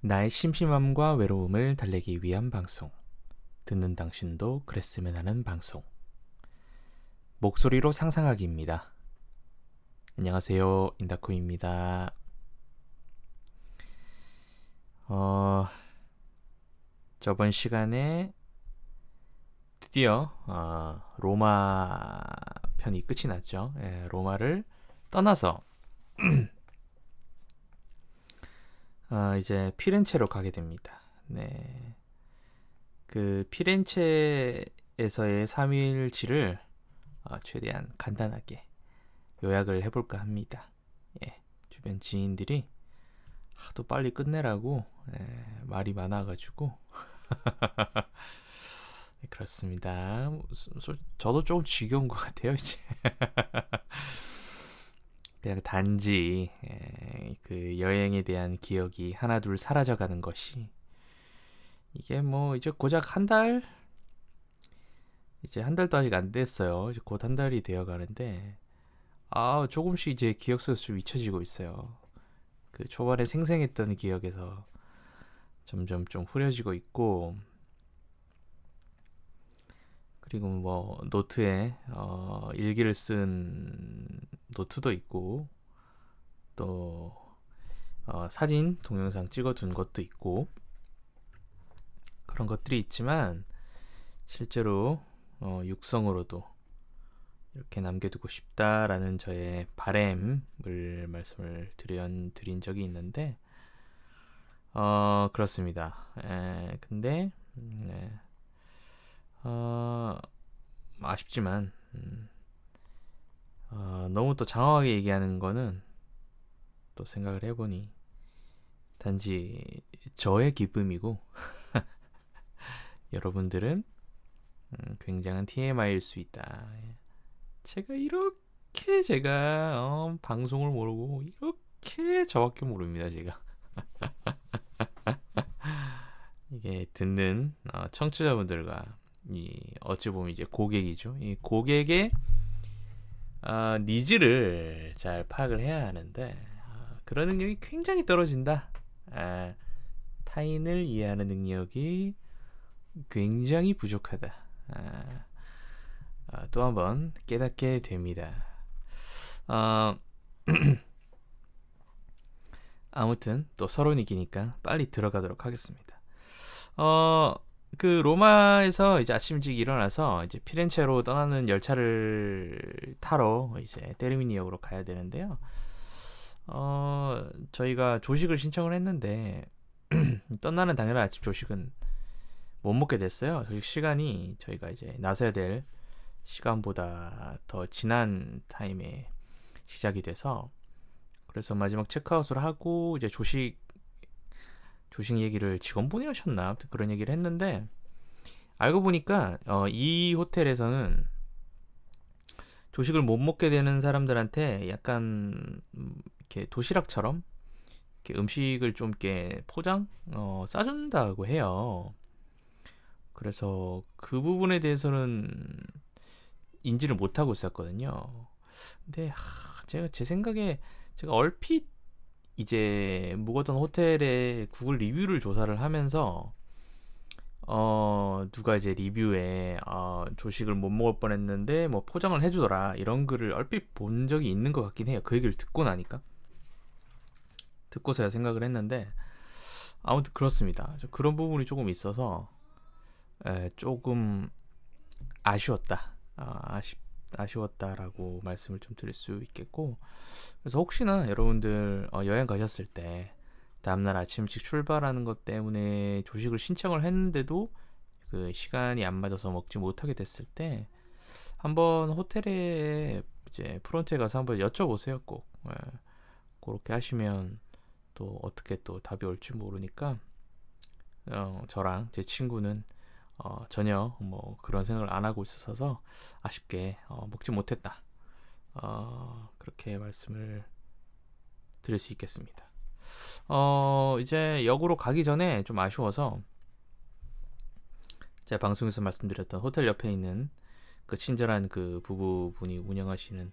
나의 심심함과 외로움을 달래기 위한 방송. 듣는 당신도 그랬으면 하는 방송. 목소리로 상상하기입니다. 안녕하세요. 인다코입니다. 저번 시간에 드디어 로마 편이 끝이 났죠. 로마를 떠나서 이제 피렌체로 가게 됩니다. 네. 그 피렌체에서의 3일치를 최대한 간단하게 요약을 해볼까 합니다. 주변 지인들이 하도 빨리 끝내라고 말이 많아가지고 그렇습니다. 저도 조금 지겨운 것 같아요. 이제 그냥 단지 그 여행에 대한 기억이 하나둘 사라져가는 것이 이게 뭐 이제 고작 한 달? 이제 한 달도 아직 안 됐어요. 이제 곧 한 달이 되어 가는데 조금씩 이제 기억 속에서 좀 잊혀지고 있어요. 그 초반에 생생했던 기억에서 점점 좀 흐려지고 있고, 그리고 뭐 노트에 일기를 쓴 노트도 있고, 또 사진 동영상 찍어둔 것도 있고, 그런 것들이 있지만 실제로 육성으로도 이렇게 남겨두고 싶다라는 저의 바램을 말씀을 드린 적이 있는데 그렇습니다. 근데 아쉽지만 너무 또 장황하게 얘기하는 거는 또 생각을 해보니 단지 저의 기쁨이고 여러분들은 굉장한 TMI일 수 있다. 제가 방송을 모르고 이렇게 저밖에 모릅니다. 제가 이게 듣는 청취자분들과 어찌 보면 이제 고객이죠. 이 고객의 니즈를 잘 파악을 해야 하는데 그런 능력이 굉장히 떨어진다. 타인을 이해하는 능력이 굉장히 부족하다. 또 한번 깨닫게 됩니다. 아무튼 또 서론이 기니까 빨리 들어가도록 하겠습니다. 그 로마에서 이제 아침 일찍 일어나서 이제 피렌체로 떠나는 열차를 타러 이제 테르미니역으로 가야 되는데요. 저희가 조식을 신청을 했는데 떠나는 당일날 아침 조식은 못 먹게 됐어요. 조식 시간이 저희가 이제 나서야 될 시간보다 더 지난 타임에 시작이 돼서 그래서 마지막 체크아웃을 하고 이제 조식 얘기를 직원분이 하셨나 그런 얘기를 했는데 알고 보니까 이 호텔에서는 조식을 못 먹게 되는 사람들한테 약간 이렇게 도시락처럼 이렇게 음식을 좀 이렇게 포장 싸준다고 해요. 그래서 그 부분에 대해서는 인지를 못하고 있었거든요. 근데 제가 제 생각에 제가 얼핏 이제 묵었던 호텔의 구글 리뷰를 조사를 하면서 누가 이제 리뷰에 조식을 못 먹을 뻔했는데 뭐 포장을 해주더라 이런 글을 얼핏 본 적이 있는 것 같긴 해요. 그 얘기를 듣고 나니까 듣고서야 생각을 했는데 아무튼 그렇습니다. 그런 부분이 조금 있어서 조금 아쉬웠다. 아쉬웠다라고 말씀을 좀 드릴 수 있겠고 그래서 혹시나 여러분들 여행 가셨을 때 다음날 아침 일찍 출발하는 것 때문에 조식을 신청을 했는데도 그 시간이 안 맞아서 먹지 못하게 됐을 때 한번 호텔에 이제 프론트에 가서 한번 여쭤보세요. 꼭 그렇게 하시면 또 어떻게 또 답이 올지 모르니까 저랑 제 친구는 전혀 뭐 그런 생각을 안 하고 있어서 아쉽게 먹지 못했다. 그렇게 말씀을 드릴 수 있겠습니다. 이제 역으로 가기 전에 좀 아쉬워서 제가 방송에서 말씀드렸던 호텔 옆에 있는 그 친절한 그 부부분이 운영하시는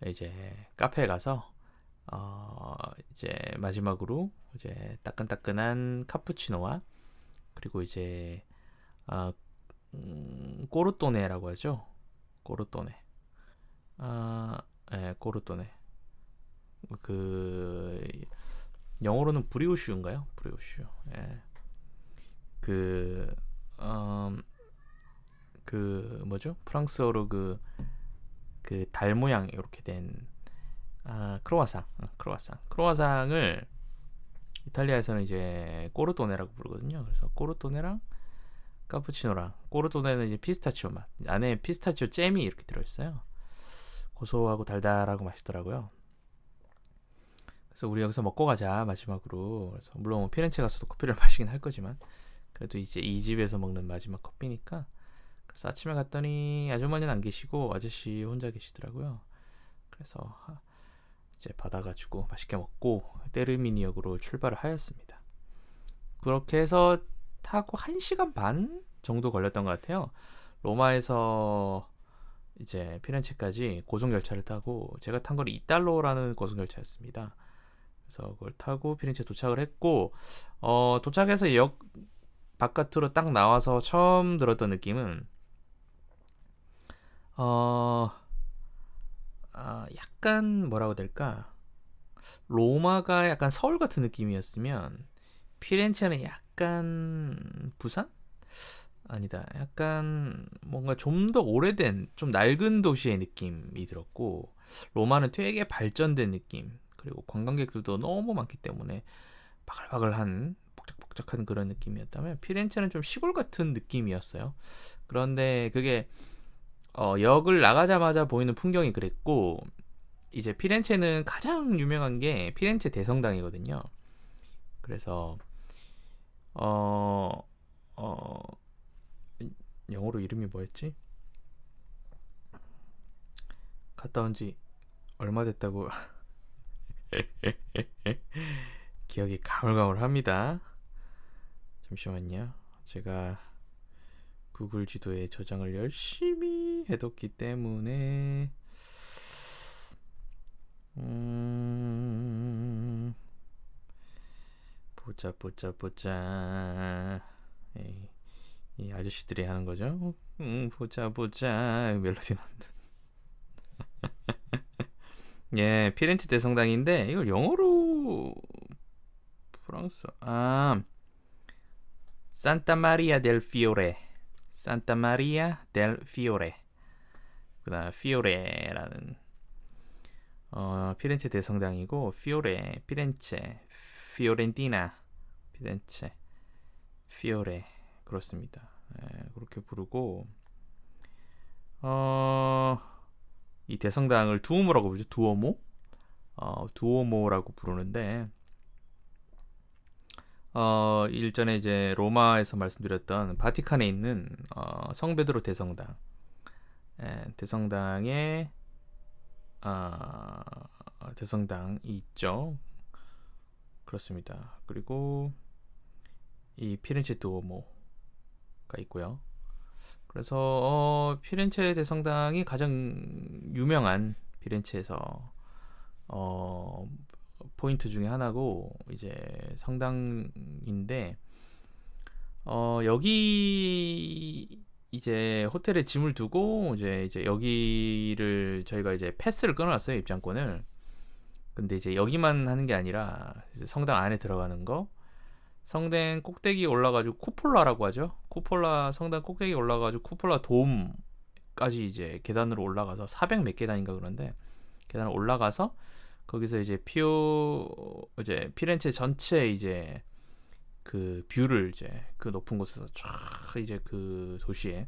이제 카페에 가서 이제 마지막으로 이제 따끈따끈한 카푸치노와 그리고 이제 꼬르또네라고 하죠. 꼬르또네. 네, 꼬르또네. 그 영어로는 브리오슈인가요? 브리오슈. 예. 그 뭐죠? 프랑스어로 그 달 모양 이렇게 된 크로와상. 크로와상을 이탈리아에서는 이제 꼬르토네라고 부르거든요. 그래서 꼬르토네랑 카푸치노랑, 꼬르토네는 이제 피스타치오 맛. 안에 피스타치오 잼이 이렇게 들어있어요. 고소하고 달달하고 맛있더라고요. 그래서 우리 여기서 먹고 가자 마지막으로. 그래서 물론 피렌체 가서도 커피를 마시긴 할 거지만 그래도 이제 이 집에서 먹는 마지막 커피니까. 그래서 아침에 갔더니 아주머니는 안 계시고 아저씨 혼자 계시더라고요. 그래서 이제 받아가지고 맛있게 먹고 테르미니역으로 출발을 하였습니다. 그렇게 해서 타고 1시간 반 정도 걸렸던 것 같아요. 로마에서 이제 피렌체까지 고속열차를 타고, 제가 탄 건 이달로라는 고속열차였습니다. 그래서 그걸 타고 피렌체 도착을 했고, 도착해서 역 바깥으로 딱 나와서 처음 들었던 느낌은 약간 뭐라고 될까, 로마가 약간 서울 같은 느낌이었으면 피렌체는 약간 부산? 아니다. 약간 뭔가 좀 더 오래된, 좀 낡은 도시의 느낌이 들었고, 로마는 되게 발전된 느낌, 그리고 관광객들도 너무 많기 때문에 바글바글한 복작복작한 그런 느낌이었다면, 피렌체는 좀 시골 같은 느낌이었어요. 그런데 그게 역을 나가자마자 보이는 풍경이 그랬고, 이제 피렌체는 가장 유명한 게 피렌체 대성당이거든요. 그래서 어, 어, 영어로 이름이 뭐였지? 갔다 온 지 얼마 됐다고 기억이 가물가물합니다. 잠시만요. 제가 구글 지도에 저장을 열심히 해뒀기 때문에 보자. 이 아저씨들이 하는 거죠. 보자 멜로디 나는데. 예, 피렌체 대성당인데 이걸 영어로 프랑스 산타 마리아 델 피오레. 그다음 피오레라는 피렌체 대성당이고, 피오레, 피렌체, 피오렌티나, 피렌체, 피오레, 그렇습니다. 그렇게 부르고, 이 대성당을 두오모라고 부르죠. 두오모라고 부르는데, 일전에 이제 로마에서 말씀드렸던 바티칸에 있는 성 베드로 대성당, 대성당에 대성당이 있죠. 그렇습니다. 그리고 이 피렌체 두오모가 있고요. 그래서 피렌체 대성당이 가장 유명한 피렌체에서 포인트 중에 하나고, 이제 성당인데, 여기 이제 호텔에 짐을 두고 이제 여기를 저희가 이제 패스를 끊어놨어요, 입장권을. 근데 이제 여기만 하는 게 아니라 이제 성당 안에 들어가는 거, 성당 꼭대기 올라가지고 쿠폴라라고 하죠. 성당 꼭대기 올라가지고 쿠폴라 돔까지 이제 계단으로 올라가서 400 몇 계단인가 그런데 계단을 올라가서 거기서 이제 이제 피렌체 전체 이제 그 뷰를 이제 그 높은 곳에서 쫙 이제 그 도시의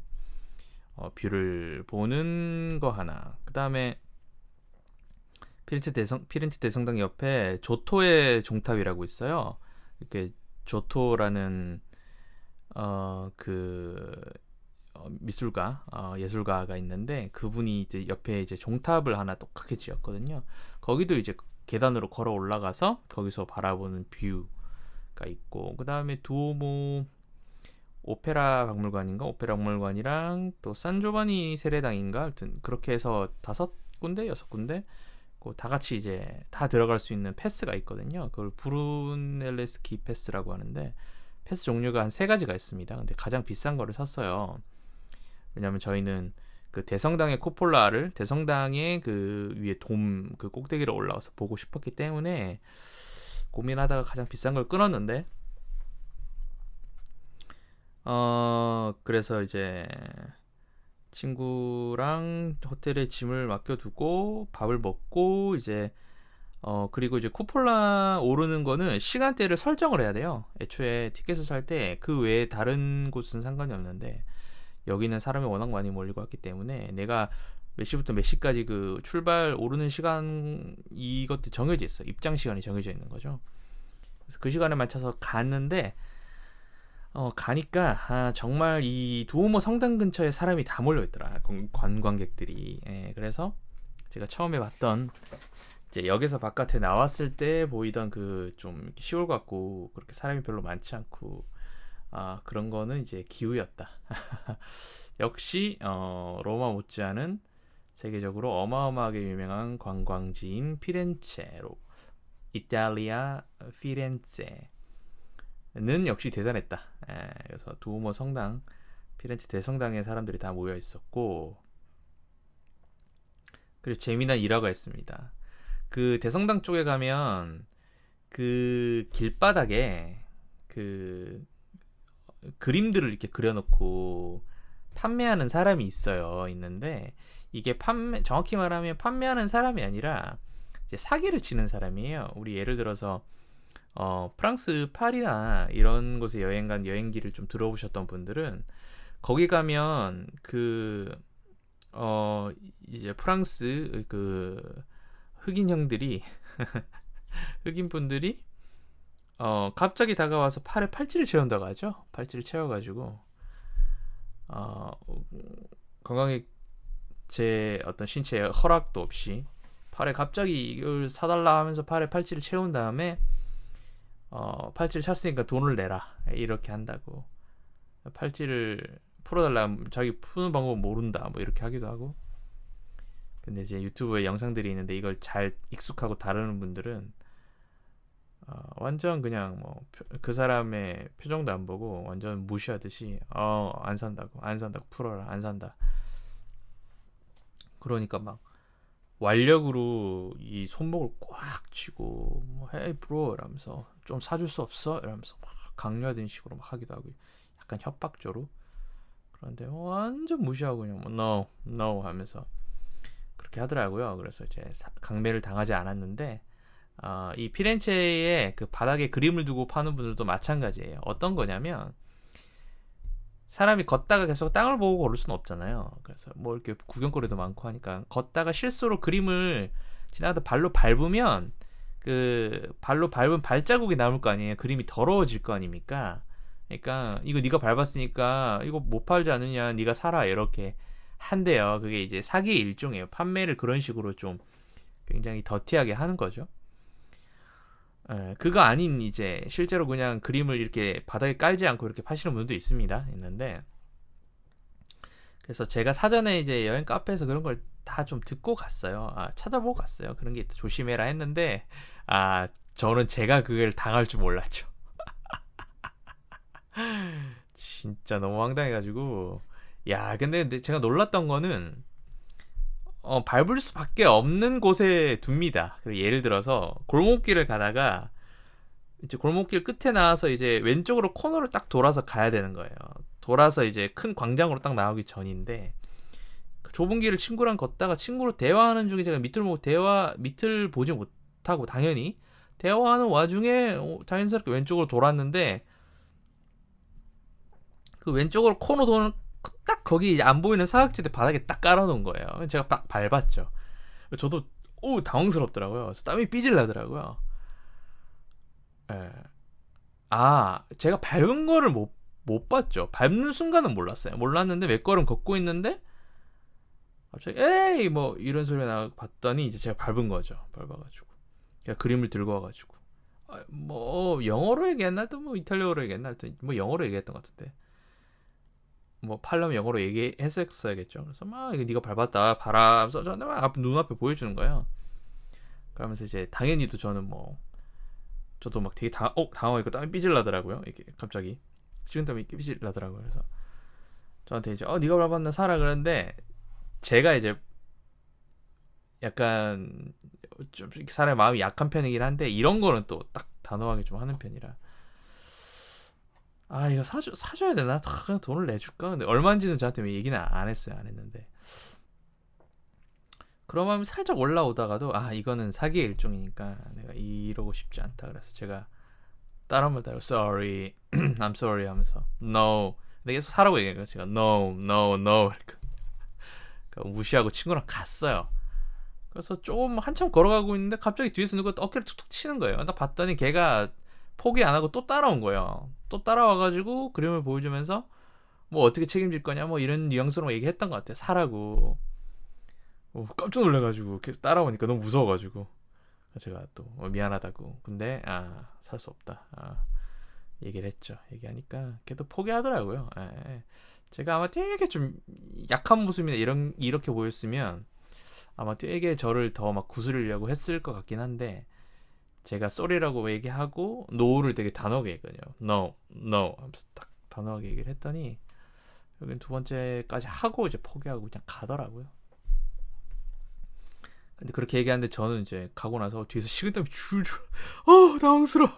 뷰를 보는 거 하나. 그 다음에 피렌체 대성당 옆에 조토의 종탑이라고 있어요. 이렇게 조토라는 미술가, 예술가가 있는데, 그분이 이제 옆에 이제 종탑을 하나 똑같이 지었거든요. 거기도 이제 계단으로 걸어 올라가서 거기서 바라보는 뷰가 있고, 그 다음에 두오모 오페라 박물관이랑 또 산조바니 세례당인가, 하여튼 그렇게 해서 5군데 6군데 다 같이 이제 다 들어갈 수 있는 패스가 있거든요. 그걸 브루넬레스키 패스라고 하는데 패스 종류가 한 3가지가 있습니다. 근데 가장 비싼 거를 샀어요. 왜냐면 저희는 그 대성당의 코폴라를 대성당의 그 위에 그 꼭대기로 올라가서 보고 싶었기 때문에 고민하다가 가장 비싼 걸 끊었는데 그래서 이제 친구랑 호텔에 짐을 맡겨두고 밥을 먹고 이제 그리고 이제 쿠폴라 오르는 거는 시간대를 설정을 해야 돼요. 애초에 티켓을 살 때 그 외에 다른 곳은 상관이 없는데 여기는 사람이 워낙 많이 몰리고 왔기 때문에 내가 몇 시부터 몇 시까지 그 출발 오르는 시간 이것도 정해져 있어. 입장 시간이 정해져 있는 거죠. 그래서 그 시간에 맞춰서 갔는데 가니까 정말 이 두오모 성당 근처에 사람이 다 몰려 있더라. 관광객들이. 예, 그래서 제가 처음에 봤던 이제 역에서 바깥에 나왔을 때 보이던 그 좀 시골 같고 그렇게 사람이 별로 많지 않고 그런 거는 이제 기우였다. 역시 로마 못지않은 세계적으로 어마어마하게 유명한 관광지인 피렌체로 이탈리아 피렌체는 역시 대단했다. 그래서 두오모 성당 피렌체 대성당에 사람들이 다 모여 있었고 그리고 재미난 일화가 있습니다. 그 대성당 쪽에 가면 그 길바닥에 그 그림들을 이렇게 그려놓고 판매하는 사람이 있는데 이게 정확히 말하면 판매하는 사람이 아니라 이제 사기를 치는 사람이에요. 우리 예를 들어서 프랑스 파리나 이런 곳에 여행 간 여행기를 좀 들어보셨던 분들은 거기 가면 이제 프랑스 그 흑인 형들이 흑인 분들이 갑자기 다가와서 팔에 팔찌를 채운다고 하죠. 팔찌를 채워가지고 건강에 제 어떤 신체에 허락도 없이 팔에 갑자기 이걸 사달라 하면서 팔에 팔찌를 채운 다음에 팔찌를 찼으니까 돈을 내라 이렇게 한다고. 팔찌를 풀어달라, 자기 푸는 방법 모른다 뭐 이렇게 하기도 하고. 근데 이제 유튜브에 영상들이 있는데 이걸 잘 익숙하고 다루는 분들은 완전 그냥 뭐 그 사람의 표정도 안 보고 완전 무시하듯이 안 산다고 풀어라, 안 산다. 그러니까 막 완력으로 이 손목을 꽉 쥐고 뭐 헤이 브로 이러면서 좀 사줄 수 없어? 이러면서 막 강요하는 식으로 막 하기도 하고 약간 협박조로. 그런데 완전 무시하고 그냥 뭐 no 하면서 그렇게 하더라고요. 그래서 이제 강매를 당하지 않았는데 이 피렌체의 그 바닥에 그림을 두고 파는 분들도 마찬가지예요. 어떤 거냐면 사람이 걷다가 계속 땅을 보고 걸을 수는 없잖아요. 그래서 뭐 이렇게 구경거리도 많고 하니까 걷다가 실수로 그림을 지나가다 발로 밟으면 그 발로 밟은 발자국이 남을 거 아니에요. 그림이 더러워질 거 아닙니까? 그러니까 이거 네가 밟았으니까 이거 못 팔지 않느냐, 네가 사라 이렇게 한대요. 그게 이제 사기의 일종이에요. 판매를 그런 식으로 좀 굉장히 더티하게 하는 거죠. 그거 아닌 이제 실제로 그냥 그림을 이렇게 바닥에 깔지 않고 이렇게 파시는 분도 있는데 그래서 제가 사전에 이제 여행 카페에서 그런 걸 다 좀 듣고 갔어요. 찾아보고 갔어요. 그런 게 있다, 조심해라 했는데 저는 제가 그걸 당할 줄 몰랐죠. 진짜 너무 황당해가지고 근데 제가 놀랐던 거는 밟을 수밖에 없는 곳에 둡니다. 예를 들어서 골목길을 가다가 이제 골목길 끝에 나와서 이제 왼쪽으로 코너를 딱 돌아서 가야 되는 거예요. 돌아서 이제 큰 광장으로 딱 나오기 전인데 그 좁은 길을 친구랑 걷다가 친구로 대화하는 중에 제가 밑을 보지 못하고 당연히 대화하는 와중에 자연스럽게 왼쪽으로 돌았는데 그 왼쪽으로 코너 도는 딱 거기 안 보이는 사각지대 바닥에 딱 깔아놓은 거예요. 제가 딱 밟았죠. 저도 당황스럽더라고요. 그래서 땀이 삐질 나더라고요. 제가 밟은 거를 못 봤죠. 밟는 순간은 몰랐어요. 몰랐는데 몇 걸음 걷고 있는데 갑자기 에이 뭐 이런 소리가 나고 봤더니 이제 제가 밟은 거죠. 밟아가지고 제가 그림을 들고 와가지고 뭐 영어로 얘기했나 또 뭐 이탈리아어로 얘기했나 뭐 영어로 얘기했던 것 같은데 뭐 팔려면 영어로 얘기했었어야겠죠. 그래서 막 이거 네가 밟았다 봐라 하면서 저한테 막 눈앞에 보여주는 거예요. 그러면서 이제 당연히도 저는 뭐 저도 막 되게 당황하고 땀이 삐질나더라고요. 이게 갑자기 식은땀이 삐질나더라고요. 그래서 저한테 이제 네가 밟았나 사라 그러는데 제가 이제 약간 좀 사람의 마음이 약한 편이긴 한데 이런 거는 또 딱 단호하게 좀 하는 편이라 이거 사줘야 되나? 그냥 돈을 내줄까? 근데 얼마인지는 저한테 얘기는 안 했어요. 안 했는데 그런 마음이 살짝 올라오다가도 이거는 사기의 일종이니까 내가 이러고 싶지 않다. 그래서 제가 다른 말 따로 sorry, I'm sorry 하면서 no. 근데 계속 사라고 얘기해요. 제가 no, no, no 이렇게 무시하고 친구랑 갔어요. 그래서 좀 한참 걸어가고 있는데 갑자기 뒤에서 누가 어깨를 툭툭 치는 거예요. 딱 봤더니 걔가 포기 안 하고 또 따라온 거예요. 또 따라와가지고 그림을 보여주면서 뭐 어떻게 책임질 거냐 뭐 이런 뉘앙스로 얘기했던 것 같아요. 사라고. 깜짝 놀라가지고 계속 따라오니까 너무 무서워가지고 제가 또 미안하다고. 근데 살 수 없다. 얘기를 했죠. 얘기하니까 걔도 포기하더라고요. 제가 아마 되게 좀 약한 모습이나 이렇게 보였으면 아마 되게 저를 더 막 구슬리려고 했을 것 같긴 한데 제가 쏘리라고 얘기하고 노를 되게 단호하게 얘기해요. no, no 하면서 딱 단호하게 얘기를 했더니 여긴 두 번째까지 하고 이제 포기하고 그냥 가더라고요. 근데 그렇게 얘기하는데 저는 이제 가고 나서 뒤에서 식은땀이 줄줄 당황스러워.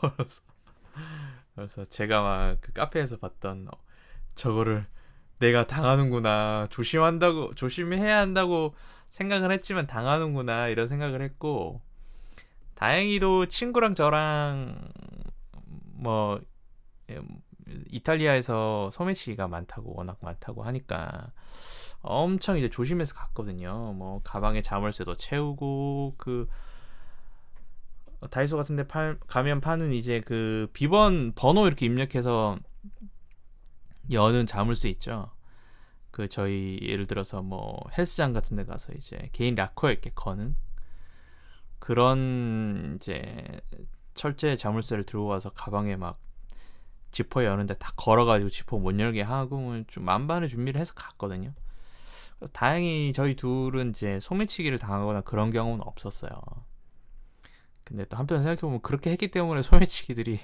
그래서 제가 막 그 카페에서 봤던 저거를 내가 당하는구나, 조심해야 한다고 생각을 했지만 당하는구나 이런 생각을 했고, 다행히도 친구랑 저랑 뭐 이탈리아에서 소매치기가 워낙 많다고 하니까 엄청 이제 조심해서 갔거든요. 뭐 가방에 자물쇠도 채우고 그 다이소 같은데 가면 파는 이제 그 비번 번호 이렇게 입력해서 여는 자물쇠 있죠. 그 저희 예를 들어서 뭐 헬스장 같은 데 가서 이제 개인 락커 이렇게 거는 그런 이제 철제 자물쇠를 들고 가서 가방에 막 지퍼 여는데 다 걸어가지고 지퍼 못 열게 하고 좀 만반의 준비를 해서 갔거든요. 다행히 저희 둘은 이제 소매치기를 당하거나 그런 경우는 없었어요. 근데 또 한편 생각해보면 그렇게 했기 때문에 소매치기들이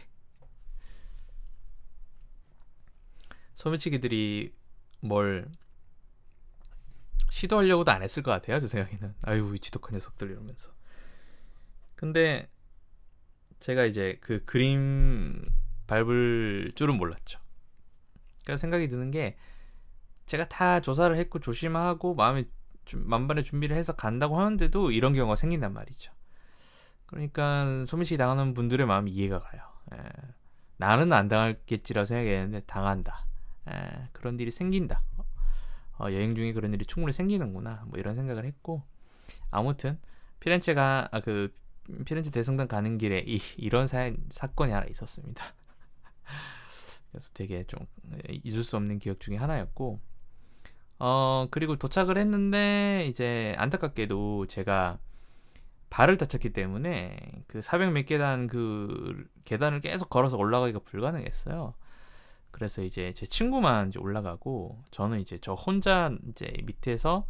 뭘 시도하려고도 안 했을 것 같아요. 제 생각에는. 아유 이 지독한 녀석들 이러면서. 근데 제가 이제 그 그림 밟을 줄은 몰랐죠. 그래서 생각이 드는 게 제가 다 조사를 했고 조심하고 마음에 만반의 준비를 해서 간다고 하는데도 이런 경우가 생긴단 말이죠. 그러니까 소매치기 당하는 분들의 마음이 이해가 가요. 나는 안 당할겠지라고 생각했는데 당한다. 그런 일이 생긴다. 여행 중에 그런 일이 충분히 생기는구나. 뭐 이런 생각을 했고, 아무튼 피렌체 대성당 가는 길에 이런 사건이 하나 있었습니다. 그래서 되게 좀 잊을 수 없는 기억 중에 하나였고, 그리고 도착을 했는데 이제 안타깝게도 제가 발을 다쳤기 때문에 그 400 몇 계단 그 계단을 계속 걸어서 올라가기가 불가능했어요. 그래서 이제 제 친구만 이제 올라가고 저는 이제 저 혼자 이제 밑에서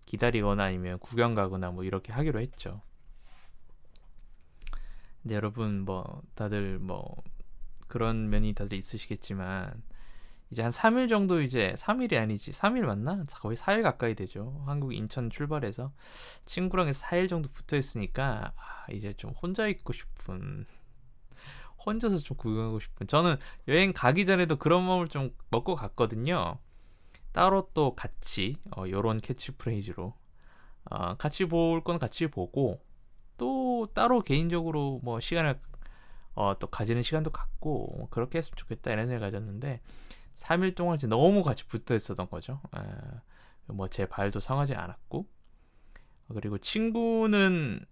기다리거나 아니면 구경 가거나 뭐 이렇게 하기로 했죠. 근데 여러분 뭐 다들 뭐 그런 면이 다들 있으시겠지만 이제 한 3일 정도 이제 3일이 아니지 3일 맞나? 거의 4일 가까이 되죠. 한국 인천 출발해서 친구랑 4일 정도 붙어 있으니까 이제 좀 혼자 있고 싶은, 혼자서 좀 구경하고 싶은. 저는 여행 가기 전에도 그런 마음을 좀 먹고 갔거든요. 따로 또 같이 요런 캐치프레이즈로 같이 볼 건 같이 보고 또 따로 개인적으로 뭐 시간을 또 가지는 시간도 갖고 그렇게 했으면 좋겠다 이런 생각을 가졌는데 3일 동안 이제 너무 같이 붙어 있었던 거죠. 뭐 제 발도 상하지 않았고, 그리고 친구는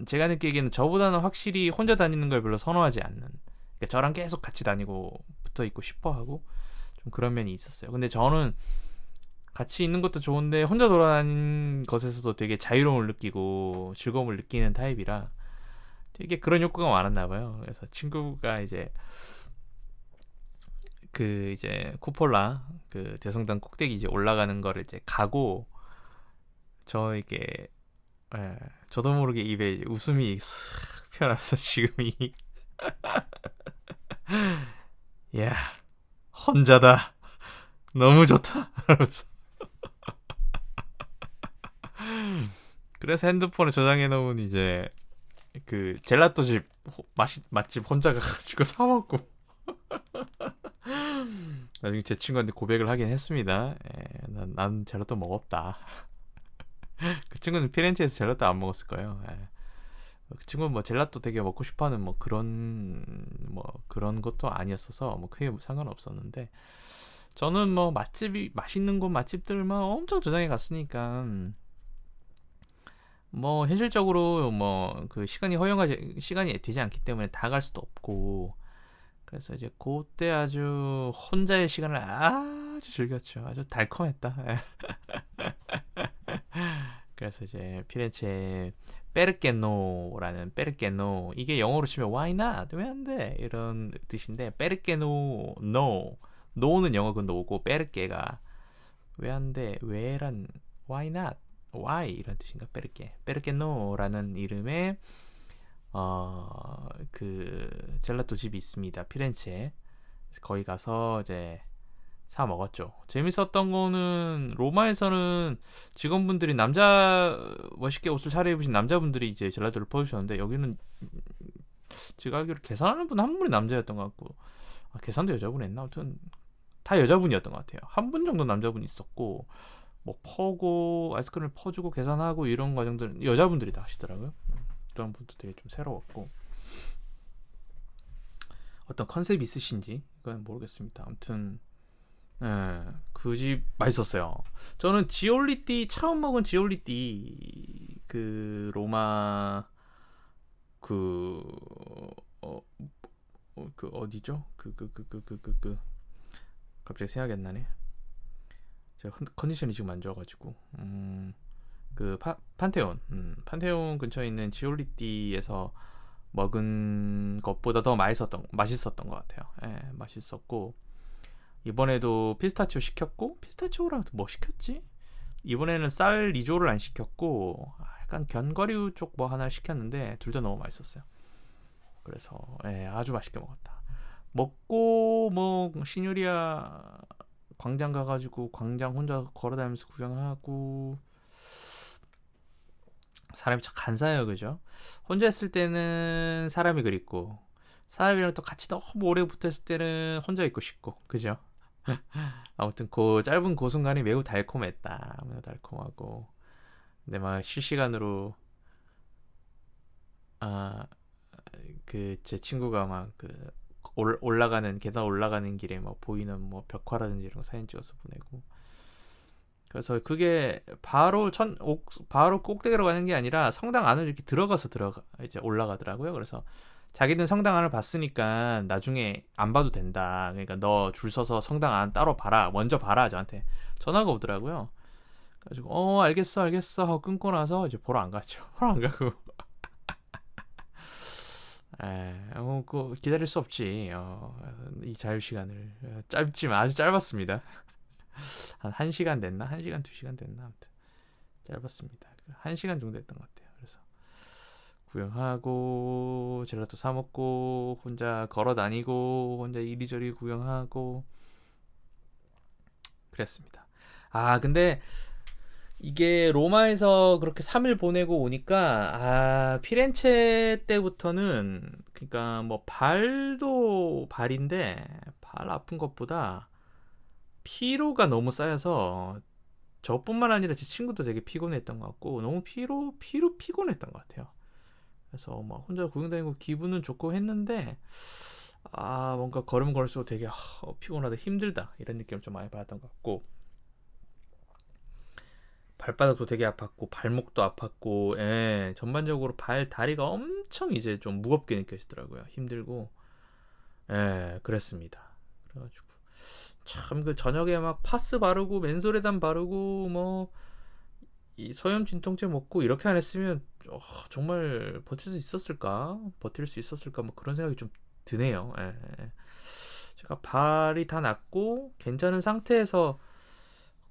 제가 느끼기에는 저보다는 확실히 혼자 다니는 걸 별로 선호하지 않는, 그러니까 저랑 계속 같이 다니고 붙어 있고 싶어하고 좀 그런 면이 있었어요. 근데 저는 같이 있는 것도 좋은데 혼자 돌아다니는 것에서도 되게 자유로움을 느끼고 즐거움을 느끼는 타입이라 되게 그런 욕구가 많았나 봐요. 그래서 친구가 이제 그 이제 쿠폴라 그 대성당 꼭대기 이제 올라가는 거를 이제 가고 저에게 저도 모르게 입에 웃음이 슥 피어났어 지금이. 야, 혼자다. 너무 좋다. 이러면서. 그래서 핸드폰에 저장해 놓은 이제 그 젤라또집 맛집 혼자 가가지고 사 먹고 나중에 제 친구한테 고백을 하긴 했습니다. 난 젤라또 먹었다. 그 친구는 피렌체에서 젤라또 안 먹었을 거예요. 그 친구는 뭐 젤라또 되게 먹고 싶어하는 뭐 그런 것도 아니었어서 뭐 크게 상관없었는데, 저는 뭐 맛있는 곳 맛집들만 엄청 저장해 갔으니까 뭐 현실적으로 뭐 그 시간이 되지 않기 때문에 다 갈 수도 없고, 그래서 이제 그때 아주 혼자의 시간을 아주 즐겼죠. 아주 달콤했다. 그래서 이제 피렌체 페르케노, 이게 영어로 치면 why not, 왜 안 돼, 이런 뜻인데, 페르케노 no, no는 영어 그 no고 페르케가 왜 안 돼, 왜란 why not, why 이런 뜻인가. 페르케노라는 이름의 그 젤라또 집이 있습니다, 피렌체에. 거기 가서 이제 사 먹었죠. 재밌었던 거는 로마에서는 직원분들이 멋있게 옷을 차려입으신 남자분들이 이제 젤라또를 퍼주셨는데, 여기는 제가 알기로 계산하는 분 한 분이 남자였던 것 같고, 계산도 여자분이 했나? 아무튼 다 여자분이었던 것 같아요. 한 분 정도 남자분이 있었고, 뭐 퍼고 아이스크림을 퍼주고 계산하고 이런 과정들은 여자분들이 다 하시더라고요. 그런 분도 되게 좀 새로웠고, 어떤 컨셉이 있으신지 이건 모르겠습니다. 아무튼 그 집 맛있었어요. 저는 처음 먹은 지올리띠, 그 로마 그 그 어디죠? 갑자기 생각이 안 나네. 제가 컨디션이 지금 안 좋아가지고 그 판테온 근처에 있는 지올리띠에서 먹은 것보다 더 맛있었던 것 같아요. 맛있었고, 이번에도 피스타치오 시켰고, 피스타치오랑 뭐 시켰지? 이번에는 쌀 리조를 안 시켰고, 약간 견과류 쪽 뭐 하나 시켰는데 둘 다 너무 맛있었어요. 그래서 아주 맛있게 먹었다. 먹고 뭐 시뉴리아 광장 가가지고 광장 혼자 걸어다니면서 구경하고, 사람이 참 간사해요, 그죠? 혼자 있을 때는 사람이 그립고, 사람이랑 또 같이 너무 오래 붙어있을 때는 혼자 있고 싶고, 그죠? 아무튼 그 짧은 그 순간이 매우 달콤했다. 매우 달콤하고, 근데 막 실시간으로 그 제 친구가 막 그 계단 올라가는 길에 막 보이는 뭐 벽화라든지 이런 거 사진 찍어서 보내고, 그래서 그게 바로 꼭대기로 가는 게 아니라 성당 안을 이렇게 이제 올라가더라고요. 그래서 자기는 성당 안을 봤으니까 나중에 안 봐도 된다. 그러니까 너 줄 서서 성당 안 따로 먼저 봐라, 저한테 전화가 오더라고요. 그래가지고 알겠어 하고 끊고 나서 이제 보러 안 갔죠. 보러 안 가고 그 기다릴 수 없지. 이 자유 시간을 짧지만 아주 짧았습니다. 한 1시간 됐나? 1시간 2시간 됐나? 아무튼 짧았습니다. 1시간 정도 됐던 것 같아요. 그래서 구경하고 젤라또 사 먹고 혼자 걸어 다니고 혼자 이리저리 구경하고 그랬습니다. 근데 이게 로마에서 그렇게 3일 보내고 오니까 피렌체 때부터는, 그러니까 뭐 발도 발인데 발 아픈 것보다 피로가 너무 쌓여서 저뿐만 아니라 제 친구도 되게 피곤했던 것 같고, 너무 피곤했던 것 같아요. 그래서 막 혼자 구경 다니고 기분은 좋고 했는데, 뭔가 걸으면 걸을수록 되게 피곤하다, 힘들다, 이런 느낌을 좀 많이 받았던 것 같고, 발바닥도 되게 아팠고 발목도 아팠고, 전반적으로 다리가 엄청 이제 좀 무겁게 느껴지더라고요. 힘들고, 그랬습니다. 그래가지고 참 그 저녁에 막 파스 바르고 맨소레단 바르고 뭐 이 소염 진통제 먹고 이렇게 안 했으면 정말 버틸 수 있었을까 뭐 그런 생각이 좀 드네요. 제가 발이 다 낫고 괜찮은 상태에서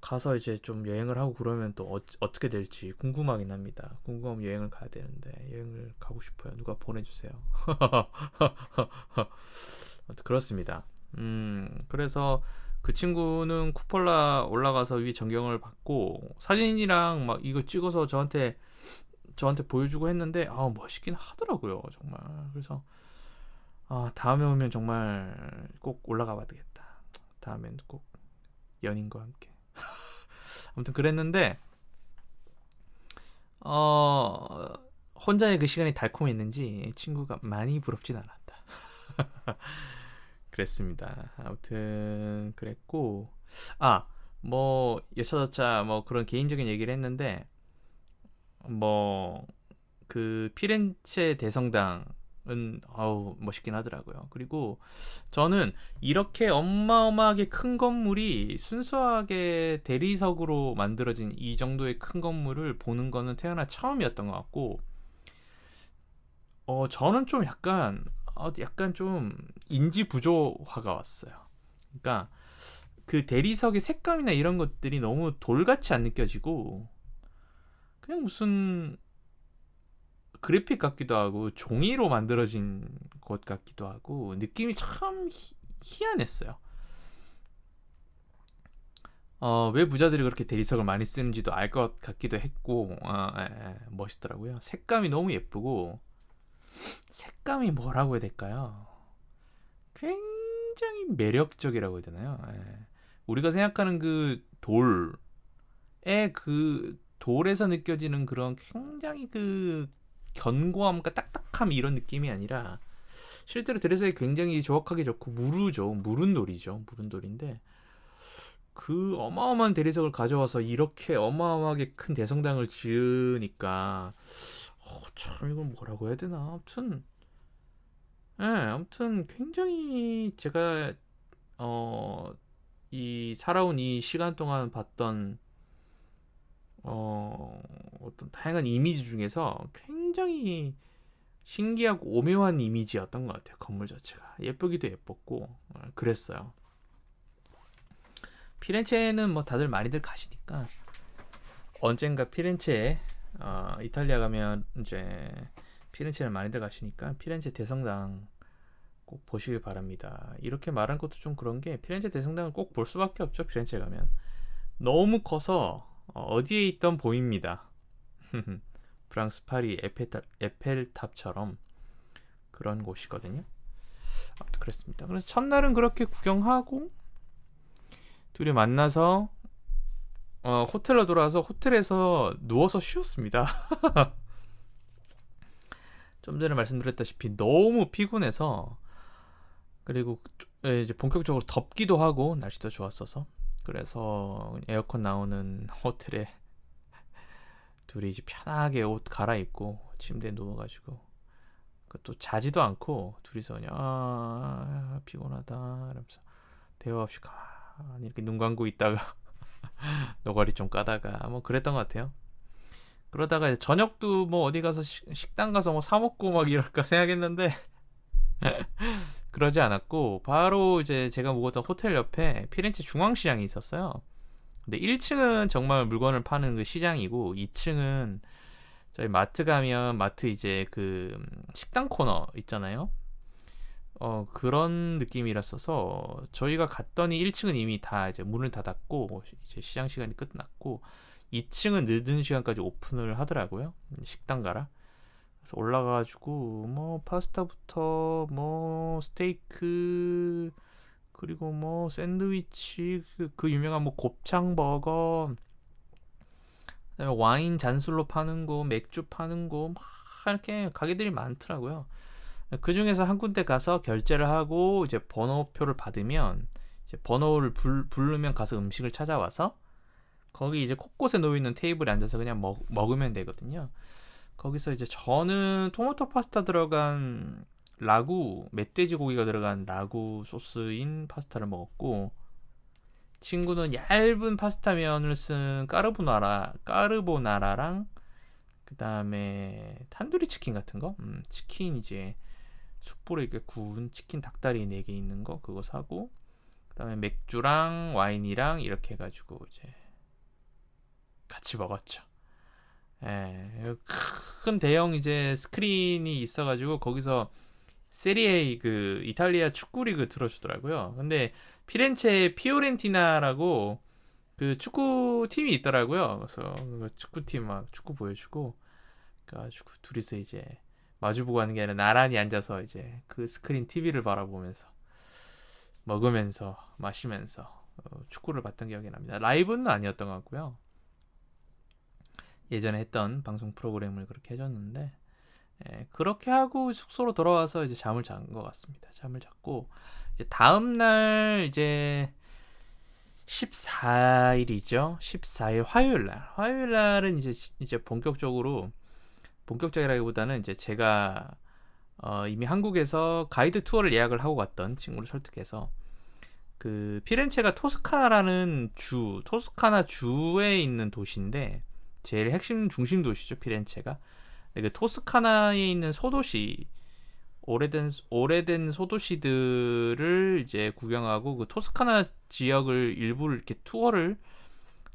가서 이제 좀 여행을 하고 그러면 또 어떻게 될지 궁금하긴 합니다. 궁금하면 여행을 가야 되는데 여행을 가고 싶어요. 누가 보내주세요. 그렇습니다. 그래서 그 친구는 쿠폴라 올라가서 위 전경을 받고 사진이랑 막 이거 찍어서 저한테 보여주고 했는데 멋있긴 하더라고요 정말. 그래서 다음에 오면 정말 꼭 올라가 봐야 되겠다. 다음엔 꼭 연인과 함께. 아무튼 그랬는데 혼자의 그 시간이 달콤했는지 친구가 많이 부럽진 않았다. 그랬습니다. 아무튼 그랬고 뭐 여차저차 뭐 그런 개인적인 얘기를 했는데 뭐 그 피렌체 대성당은 멋있긴 하더라고요. 그리고 저는 이렇게 어마어마하게 큰 건물이 순수하게 대리석으로 만들어진 이 정도의 큰 건물을 보는 거는 태어나 처음이었던 것 같고, 저는 좀 약간 좀 인지 부조화가 왔어요. 그러니까 그 대리석의 색감이나 이런 것들이 너무 돌같이 안 느껴지고 그냥 무슨 그래픽 같기도 하고 종이로 만들어진 것 같기도 하고 느낌이 참 희한했어요. 왜 부자들이 그렇게 대리석을 많이 쓰는지도 알 것 같기도 했고 멋있더라고요. 색감이 너무 예쁘고, 색감이 뭐라고 해야 될까요? 굉장히 매력적이라고 해야 되나요? 우리가 생각하는 그 돌에서 느껴지는 그런 굉장히 그 견고함과 딱딱함 이런 느낌이 아니라 실제로 대리석이 굉장히 조악하게 좋고 무른돌이죠. 무른돌인데 그 어마어마한 대리석을 가져와서 이렇게 어마어마하게 큰 대성당을 지으니까 참 이걸 뭐라고 해야 되나. 아무튼 굉장히 제가 살아온 이 시간 동안 봤던 어떤 다양한 이미지 중에서 굉장히 신기하고 오묘한 이미지였던 것 같아요. 건물 자체가 예쁘기도 예뻤고 그랬어요. 피렌체는 뭐 다들 많이들 가시니까 언젠가 피렌체에 이탈리아 가면 이제 피렌체를 많이들 가시니까 피렌체 대성당 꼭 보시길 바랍니다. 이렇게 말한 것도 좀 그런 게 피렌체 대성당을 꼭 볼 수밖에 없죠. 피렌체 가면 너무 커서 어디에 있던 보입니다. 프랑스 파리 에펠탑처럼 그런 곳이거든요. 아무튼 그랬습니다. 그래서 첫날은 그렇게 구경하고 둘이 만나서 호텔로 돌아와서 호텔에서 누워서 쉬었습니다. 좀 전에 말씀드렸다시피 너무 피곤해서, 그리고 이제 본격적으로 덥기도 하고 날씨도 좋았어서 그래서 에어컨 나오는 호텔에 둘이 이제 편하게 옷 갈아입고 침대에 누워가지고 또 자지도 않고 둘이서 그냥 피곤하다 이러면서 대화 없이 가만히 이렇게 눈 감고 있다가 노가리 좀 까다가 뭐 그랬던 것 같아요. 그러다가 이제 저녁도 뭐 어디 가서 식당 가서 뭐 사 먹고 막 이럴까 생각했는데 그러지 않았고 바로 이제 제가 묵었던 호텔 옆에 피렌체 중앙시장이 있었어요. 근데 1층은 정말 물건을 파는 그 시장이고 2층은 저희 마트 가면 마트 이제 그 식당 코너 있잖아요. 그런 느낌이랐어서 저희가 갔더니 1층은 이미 다 이제 문을 닫았고 이제 시장 시간이 끝났고 2층은 늦은 시간까지 오픈을 하더라고요. 식당 가라. 그래서 올라가가지고 뭐 파스타부터 뭐 스테이크 그리고 뭐 샌드위치 그 유명한 뭐 곱창버거, 그다음에 와인 잔술로 파는 거, 맥주 파는 거 막 이렇게 가게들이 많더라고요. 그 중에서 한 군데 가서 결제를 하고 이제 번호표를 받으면 이제 번호를 부르면 가서 음식을 찾아와서 거기 이제 곳곳에 놓여있는 테이블에 앉아서 그냥 먹으면 되거든요. 거기서 이제 저는 토마토 파스타 들어간 라구, 멧돼지 고기가 들어간 라구 소스인 파스타를 먹었고, 친구는 얇은 파스타면을 쓴 까르보나라랑 그 다음에 탄두리 치킨 같은 거, 치킨 이제 숯불에 이렇게 구운 치킨 닭다리 4개 있는 거 그거 사고, 그 다음에 맥주랑 와인이랑 이렇게 해가지고 이제 같이 먹었죠. 예, 큰 대형 이제 스크린이 있어가지고 거기서 세리에 그 이탈리아 축구 리그 들어주더라고요. 근데 피렌체 피오렌티나라고 그 축구 팀이 있더라고요. 그래서 그 축구팀 막 축구 보여주고, 그래가지고 둘이서 이제 마주보고 하는 게 아니라 나란히 앉아서 이제 그 스크린 TV를 바라보면서 먹으면서 마시면서 축구를 봤던 기억이 납니다. 라이브는 아니었던 것 같고요. 예전에 했던 방송 프로그램을 그렇게 해줬는데, 예, 그렇게 하고 숙소로 돌아와서 이제 잠을 잔 것 같습니다. 잠을 잤고 이제 다음 날 이제 14일이죠. 14일 화요일 날. 화요일 날은 이제 본격적이라기보다는 이제 제가 이미 한국에서 가이드 투어를 예약을 하고 갔던 친구를 설득해서 그 피렌체가 토스카나 주에 있는 도시인데 제일 핵심 중심 도시죠, 피렌체가. 그 토스카나에 있는 소도시, 오래된 소도시들을 이제 구경하고 그 토스카나 지역을 일부를 이렇게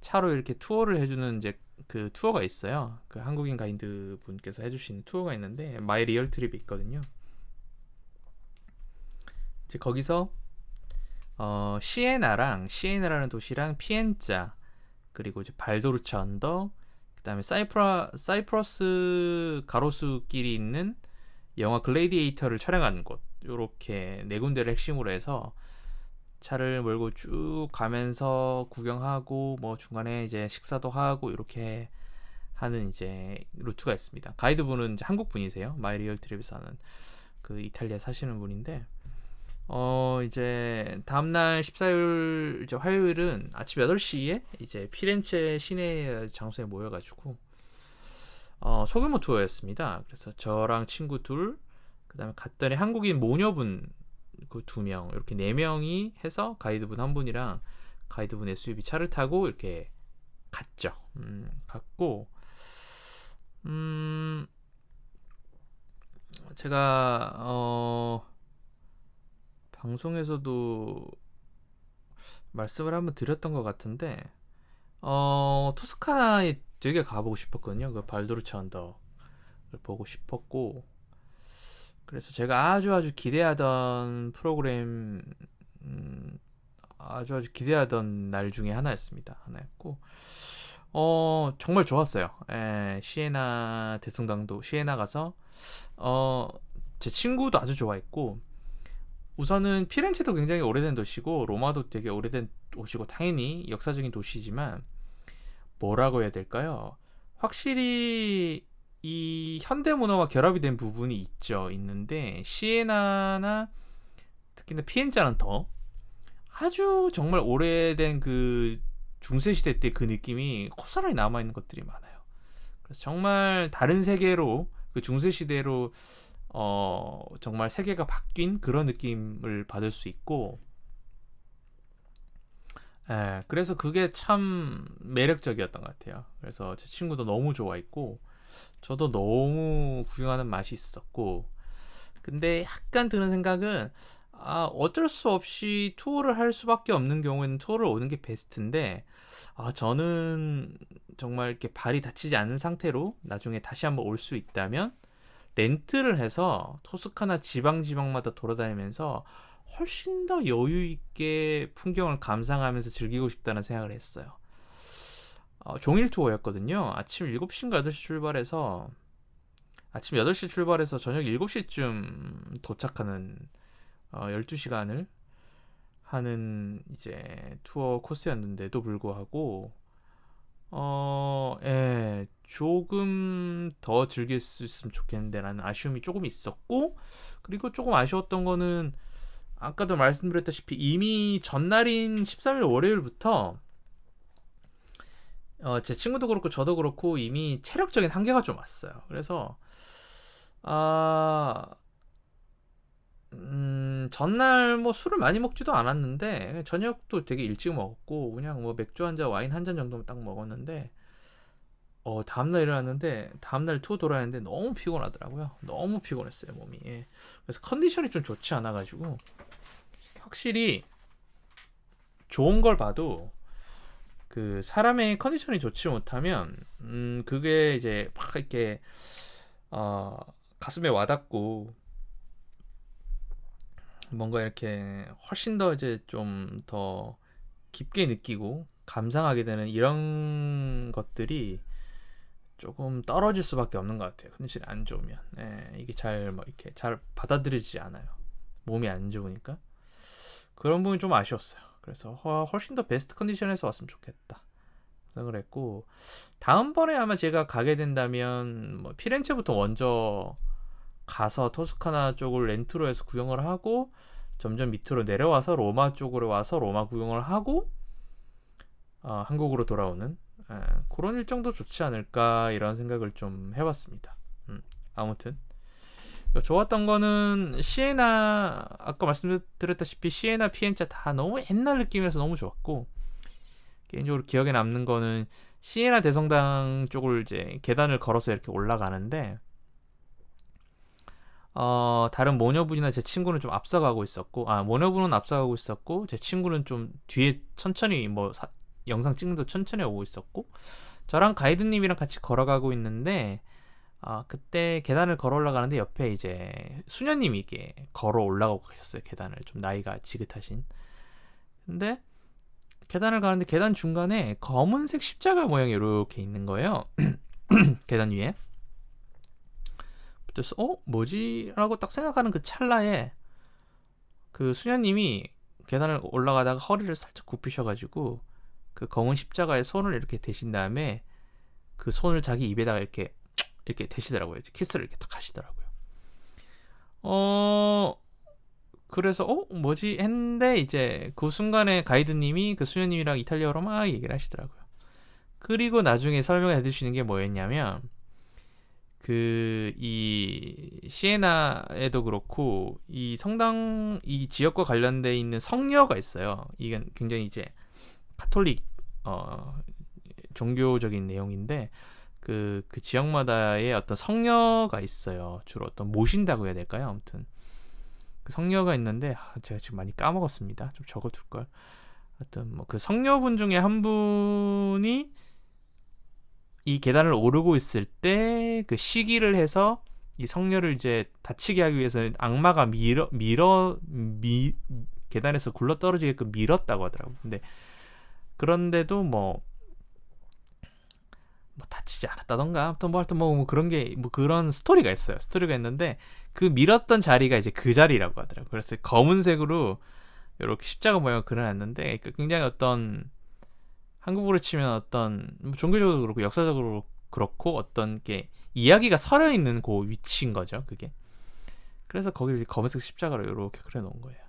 차로 이렇게 투어를 해주는 이제 그 투어가 있어요. 그 한국인 가이드 분께서 해주시는 투어가 있는데 마이 리얼 트립이 있거든요. 이제 거기서 시에나라는 도시랑 피엔자, 그리고 이제 발도르체 언덕, 그다음에 사이프러스 가로수길이 있는 영화 글래디에이터를 촬영한 곳, 요렇게 네 군데를 핵심으로 해서 차를 몰고 쭉 가면서 구경하고 뭐 중간에 이제 식사도 하고 이렇게 하는 이제 루트가 있습니다. 가이드분은 이제 한국 분이세요. 마이 리얼 트립에 사는 그 이탈리아 사시는 분인데, 이제 다음날 14일 이제 화요일은 아침 8시에 이제 피렌체 시내 장소에 모여가지고 소규모 투어였습니다. 그래서 저랑 친구 둘, 그 다음에 갔더니 한국인 모녀분 그 2명, 이렇게 4명이 해서 가이드분 한 분이랑 가이드분 SUV 차를 타고 이렇게 갔죠. 갔고, 제가 방송에서도 말씀을 한번 드렸던 것 같은데, 토스카나에 되게 가보고 싶었거든요. 그 발도르체 언덕을 보고 싶었고, 그래서 제가 아주 기대하던 프로그램, 아주 기대하던 날 중에 하나였고, 정말 좋았어요. 예, 시에나 대성당도 시에나 가서 제 친구도 아주 좋아했고, 우선은 피렌체도 굉장히 오래된 도시고 로마도 되게 오래된 도시고 당연히 역사적인 도시지만 뭐라고 해야 될까요? 확실히 이 현대 문화와 결합이 된 부분이 있는데 시에나나 특히나 피엔자는 더 아주 정말 오래된 그 중세시대 때 그 느낌이 고스란히 남아있는 것들이 많아요. 그래서 정말 다른 세계로, 그 중세시대로 정말 세계가 바뀐 그런 느낌을 받을 수 있고, 그래서 그게 참 매력적이었던 것 같아요. 그래서 제 친구도 너무 좋아했고 저도 너무 구경하는 맛이 있었고, 근데 약간 드는 생각은 어쩔 수 없이 투어를 할 수밖에 없는 경우에는 투어를 오는 게 베스트인데, 저는 정말 이렇게 발이 다치지 않은 상태로 나중에 다시 한번 올 수 있다면 렌트를 해서 토스카나 지방마다 돌아다니면서 훨씬 더 여유 있게 풍경을 감상하면서 즐기고 싶다는 생각을 했어요. 종일 투어였거든요. 아침 7시인가 8시 출발해서 아침 8시 출발해서 저녁 7시쯤 도착하는 12시간을 하는 이제 투어 코스였는데도 불구하고 조금 더 즐길 수 있으면 좋겠는데 라는 아쉬움이 조금 있었고, 그리고 조금 아쉬웠던 거는 아까도 말씀드렸다시피 이미 전날인 13일 월요일부터 제 친구도 그렇고 저도 그렇고 이미 체력적인 한계가 좀 왔어요. 그래서 전날 뭐 술을 많이 먹지도 않았는데 저녁도 되게 일찍 먹었고 그냥 뭐 맥주 한 잔, 와인 한 잔 정도만 딱 먹었는데 다음날 일어났는데 다음날 투어 돌아왔는데 너무 피곤하더라고요. 너무 피곤했어요, 몸이. 그래서 컨디션이 좀 좋지 않아가지고 확실히 좋은 걸 봐도 그 사람의 컨디션이 좋지 못하면 그게 이제 막 이렇게 가슴에 와닿고 뭔가 이렇게 훨씬 더 이제 좀 더 깊게 느끼고 감상하게 되는 이런 것들이 조금 떨어질 수밖에 없는 것 같아요. 컨디션이 안 좋으면. 이게 잘 뭐 이렇게 잘 받아들이지 않아요. 몸이 안 좋으니까. 그런 부분이 좀 아쉬웠어요. 그래서 훨씬 더 베스트 컨디션에서 왔으면 좋겠다 생각을 했고, 다음번에 아마 제가 가게 된다면 뭐 피렌체부터 먼저 가서 토스카나 쪽을 렌트로 해서 구경을 하고 점점 밑으로 내려와서 로마 쪽으로 와서 로마 구경을 하고 한국으로 돌아오는 그런 일정도 좋지 않을까 이런 생각을 좀 해봤습니다. 아무튼 좋았던 거는 시에나, 아까 말씀드렸다시피 시에나 피엔차 다 너무 옛날 느낌이라서 너무 좋았고, 개인적으로 기억에 남는 거는 시에나 대성당 쪽을 이제 계단을 걸어서 이렇게 올라가는데 다른 모녀분이나 제 친구는 좀 앞서가고 있었고, 모녀분은 앞서가고 있었고 제 친구는 좀 뒤에 천천히 영상 찍는데 천천히 오고 있었고, 저랑 가이드님이랑 같이 걸어가고 있는데 그때 계단을 걸어 올라가는데 옆에 이제 수녀님이 이게 걸어 올라가고 계셨어요. 계단을 좀 나이가 지긋하신. 근데 계단을 가는데 계단 중간에 검은색 십자가 모양이 이렇게 있는 거예요. 계단 위에. 그래서 뭐지? 라고 딱 생각하는 그 찰나에 그 수녀님이 계단을 올라가다가 허리를 살짝 굽히셔가지고 그 검은 십자가에 손을 이렇게 대신 다음에 그 손을 자기 입에다가 이렇게 대시더라고요. 키스를 이렇게 딱 하시더라고요. 그래서 뭐지 했는데 이제 그 순간에 가이드님이 그 수녀님이랑 이탈리아어로 막 얘기를 하시더라고요. 그리고 나중에 설명해 주시는 게 뭐였냐면, 이 시에나에도 그렇고 이 성당 이 지역과 관련돼 있는 성녀가 있어요. 이건 굉장히 이제 카톨릭 종교적인 내용인데 그 지역마다의 어떤 성녀가 있어요. 주로 어떤 모신다고 해야 될까요? 아무튼 그 성녀가 있는데 제가 지금 많이 까먹었습니다. 좀 적어둘 걸. 하여튼 뭐 그 성녀분 중에 한 분이 이 계단을 오르고 있을 때 그 시기를 해서 이 성녀를 이제 다치게 하기 위해서 악마가 계단에서 굴러 떨어지게끔 밀었다고 하더라고요. 근데 그런데도 뭐 다치지 않았다던가 하여튼 뭐 그런 게 그런 스토리가 있어요. 스토리가 있는데 그 밀었던 자리가 이제 그 자리라고 하더라고요. 그래서 검은색으로 이렇게 십자가 모양을 그려놨는데 굉장히 어떤 한국으로 치면 어떤 종교적으로 그렇고 역사적으로 그렇고 어떤 게 이야기가 서려 있는 그 위치인 거죠. 그게. 그래서 거기를 검은색 십자가로 이렇게 그려놓은 거예요.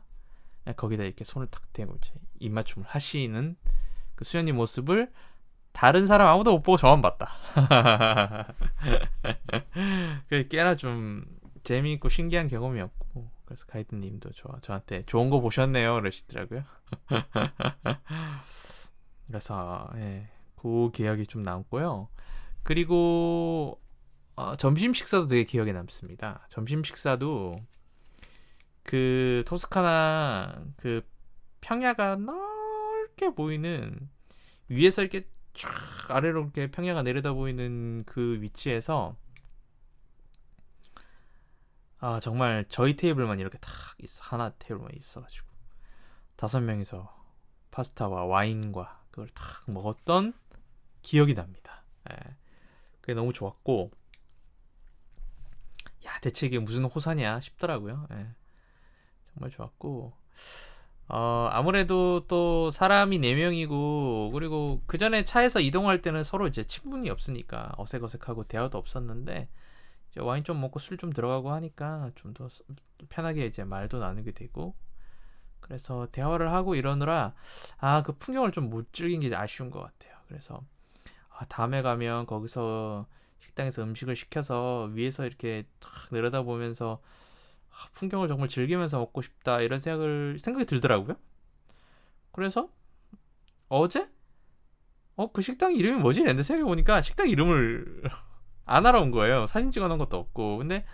거기다 이렇게 손을 탁 대고 이제 입맞춤을 하시는 그 수녀님 모습을 다른 사람 아무도 못 보고 저만 봤다. 꽤나 좀 재미있고 신기한 경험이었고, 그래서 가이드님도 저한테 좋은 거 보셨네요 그러시더라고요. 그래서 그 기억이 좀 남고요. 그리고 점심 식사도 되게 기억에 남습니다. 점심 식사도 그 토스카나 그 평야가 넓게 보이는, 위에서 이렇게 쫙 아래로 이렇게 평야가 내려다 보이는 그 위치에서 정말 저희 테이블만 이렇게 딱 하나 테이블만 있어가지고 5명이서 파스타와 와인과 그걸 딱 먹었던 기억이 납니다. 그게 너무 좋았고, 대체 이게 무슨 호사냐 싶더라고요. 정말 좋았고, 아무래도 또 사람이 4명이고, 그리고 그 전에 차에서 이동할 때는 서로 이제 친분이 없으니까 어색어색하고 대화도 없었는데, 이제 와인 좀 먹고 술 좀 들어가고 하니까 좀 더 편하게 이제 말도 나누게 되고, 그래서 대화를 하고 이러느라 그 풍경을 좀 못 즐긴 게 아쉬운 것 같아요. 그래서 다음에 가면 거기서 식당에서 음식을 시켜서 위에서 이렇게 탁 내려다보면서 풍경을 정말 즐기면서 먹고 싶다 이런 생각이 들더라고요. 그래서 어제 그 식당 이름이 뭐지? 했는데 생각해보니까 식당 이름을 안 알아온 거예요. 사진 찍어놓은 것도 없고. 근데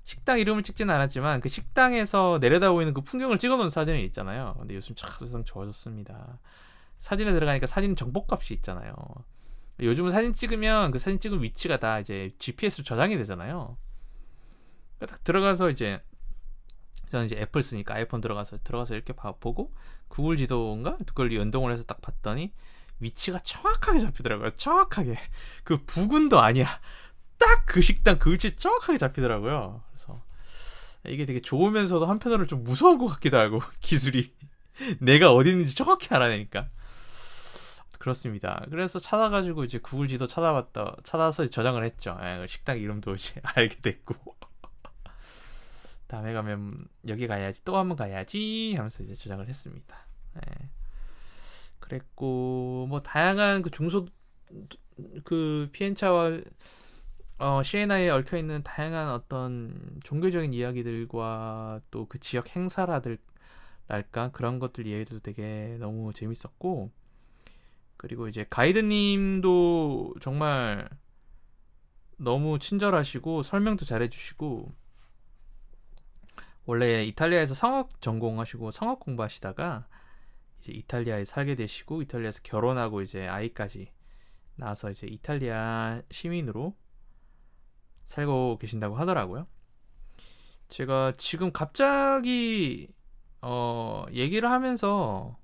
식당 이름을 찍지는 않았지만 그 식당에서 내려다 보이는 그 풍경을 찍어놓은 사진이 있잖아요. 근데 요즘 참 세상 좋아졌습니다. 사진에 들어가니까 사진 정보값이 있잖아요. 요즘은 사진 찍으면 그 사진 찍은 위치가 다 이제 GPS로 저장이 되잖아요. 딱 들어가서 이제 저는 이제 애플 쓰니까 아이폰 들어가서 이렇게 보고 구글 지도인가 그걸 연동을 해서 딱 봤더니 위치가 정확하게 잡히더라고요. 정확하게 그 부근도 아니야. 딱 그 식당 그 위치 정확하게 잡히더라고요. 그래서 이게 되게 좋으면서도 한편으로 좀 무서운 것 같기도 하고 기술이 내가 어디 있는지 정확히 알아내니까 그렇습니다. 그래서 찾아가지고 이제 구글 지도 찾아서 저장을 했죠. 식당 이름도 이제 알게 됐고 다음에 가면 여기 가야지 또 한번 가야지 하면서 이제 저장을 했습니다. 그랬고 뭐 다양한 그 중소 그 피엔차와 시에나에 얽혀 있는 다양한 어떤 종교적인 이야기들과 또 그 지역 행사라들랄까 그런 것들 이야기도 되게 너무 재밌었고 그리고 이제 가이드님도 정말 너무 친절하시고 설명도 잘해주시고 원래 이탈리아에서 성악 전공하시고 성악 공부하시다가 이제 이탈리아에 살게 되시고 이탈리아에서 결혼하고 이제 아이까지 낳아서 이제 이탈리아 시민으로 살고 계신다고 하더라고요. 제가 지금 갑자기 얘기를 하면서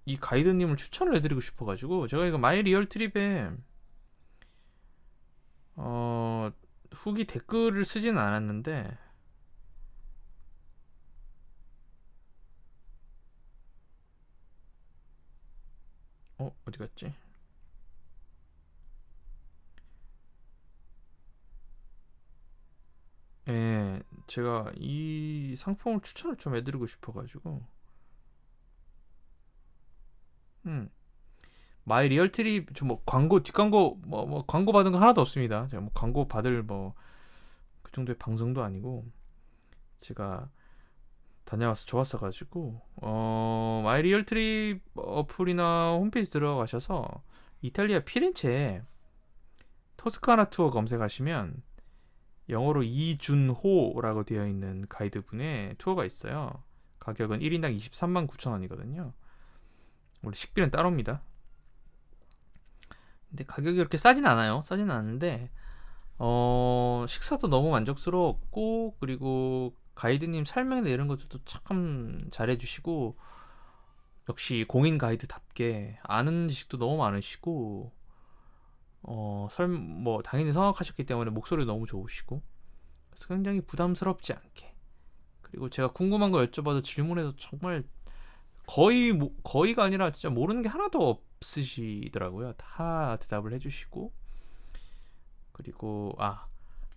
이 가이드님을 추천을 해드리고 싶어가지고 제가 이거 마이 리얼 트립에 후기 댓글을 쓰지는 않았는데 어디 갔지? 예, 제가 이 상품을 추천을 좀 해드리고 싶어가지고 마이 리얼 트립 저 뭐 광고 뒷광고 뭐 광고 받은 거 하나도 없습니다. 제가 뭐 광고 받을 뭐 그 정도의 방송도 아니고 제가 다녀와서 좋았어가지고 마이 리얼 트립 어플이나 홈페이지 들어가셔서 이탈리아 피렌체에 토스카나 투어 검색하시면 영어로 이준호라고 되어 있는 가이드분의 투어가 있어요. 가격은 1인당 23만 9천 원이거든요. 원래 식비는 따로입니다. 근데 가격이 그렇게 싸진 않아요. 싸진 않은데 식사도 너무 만족스러웠고 그리고 가이드님 설명이나 이런 것들도 참 잘해주시고 역시 공인 가이드답게 아는 지식도 너무 많으시고 뭐 당연히 성악하셨기 때문에 목소리 너무 좋으시고 그래서 굉장히 부담스럽지 않게 그리고 제가 궁금한 거 여쭤봐도 질문해도 정말 거의가 아니라 진짜 모르는 게 하나도 없으시더라고요. 다 대답을 해주시고 그리고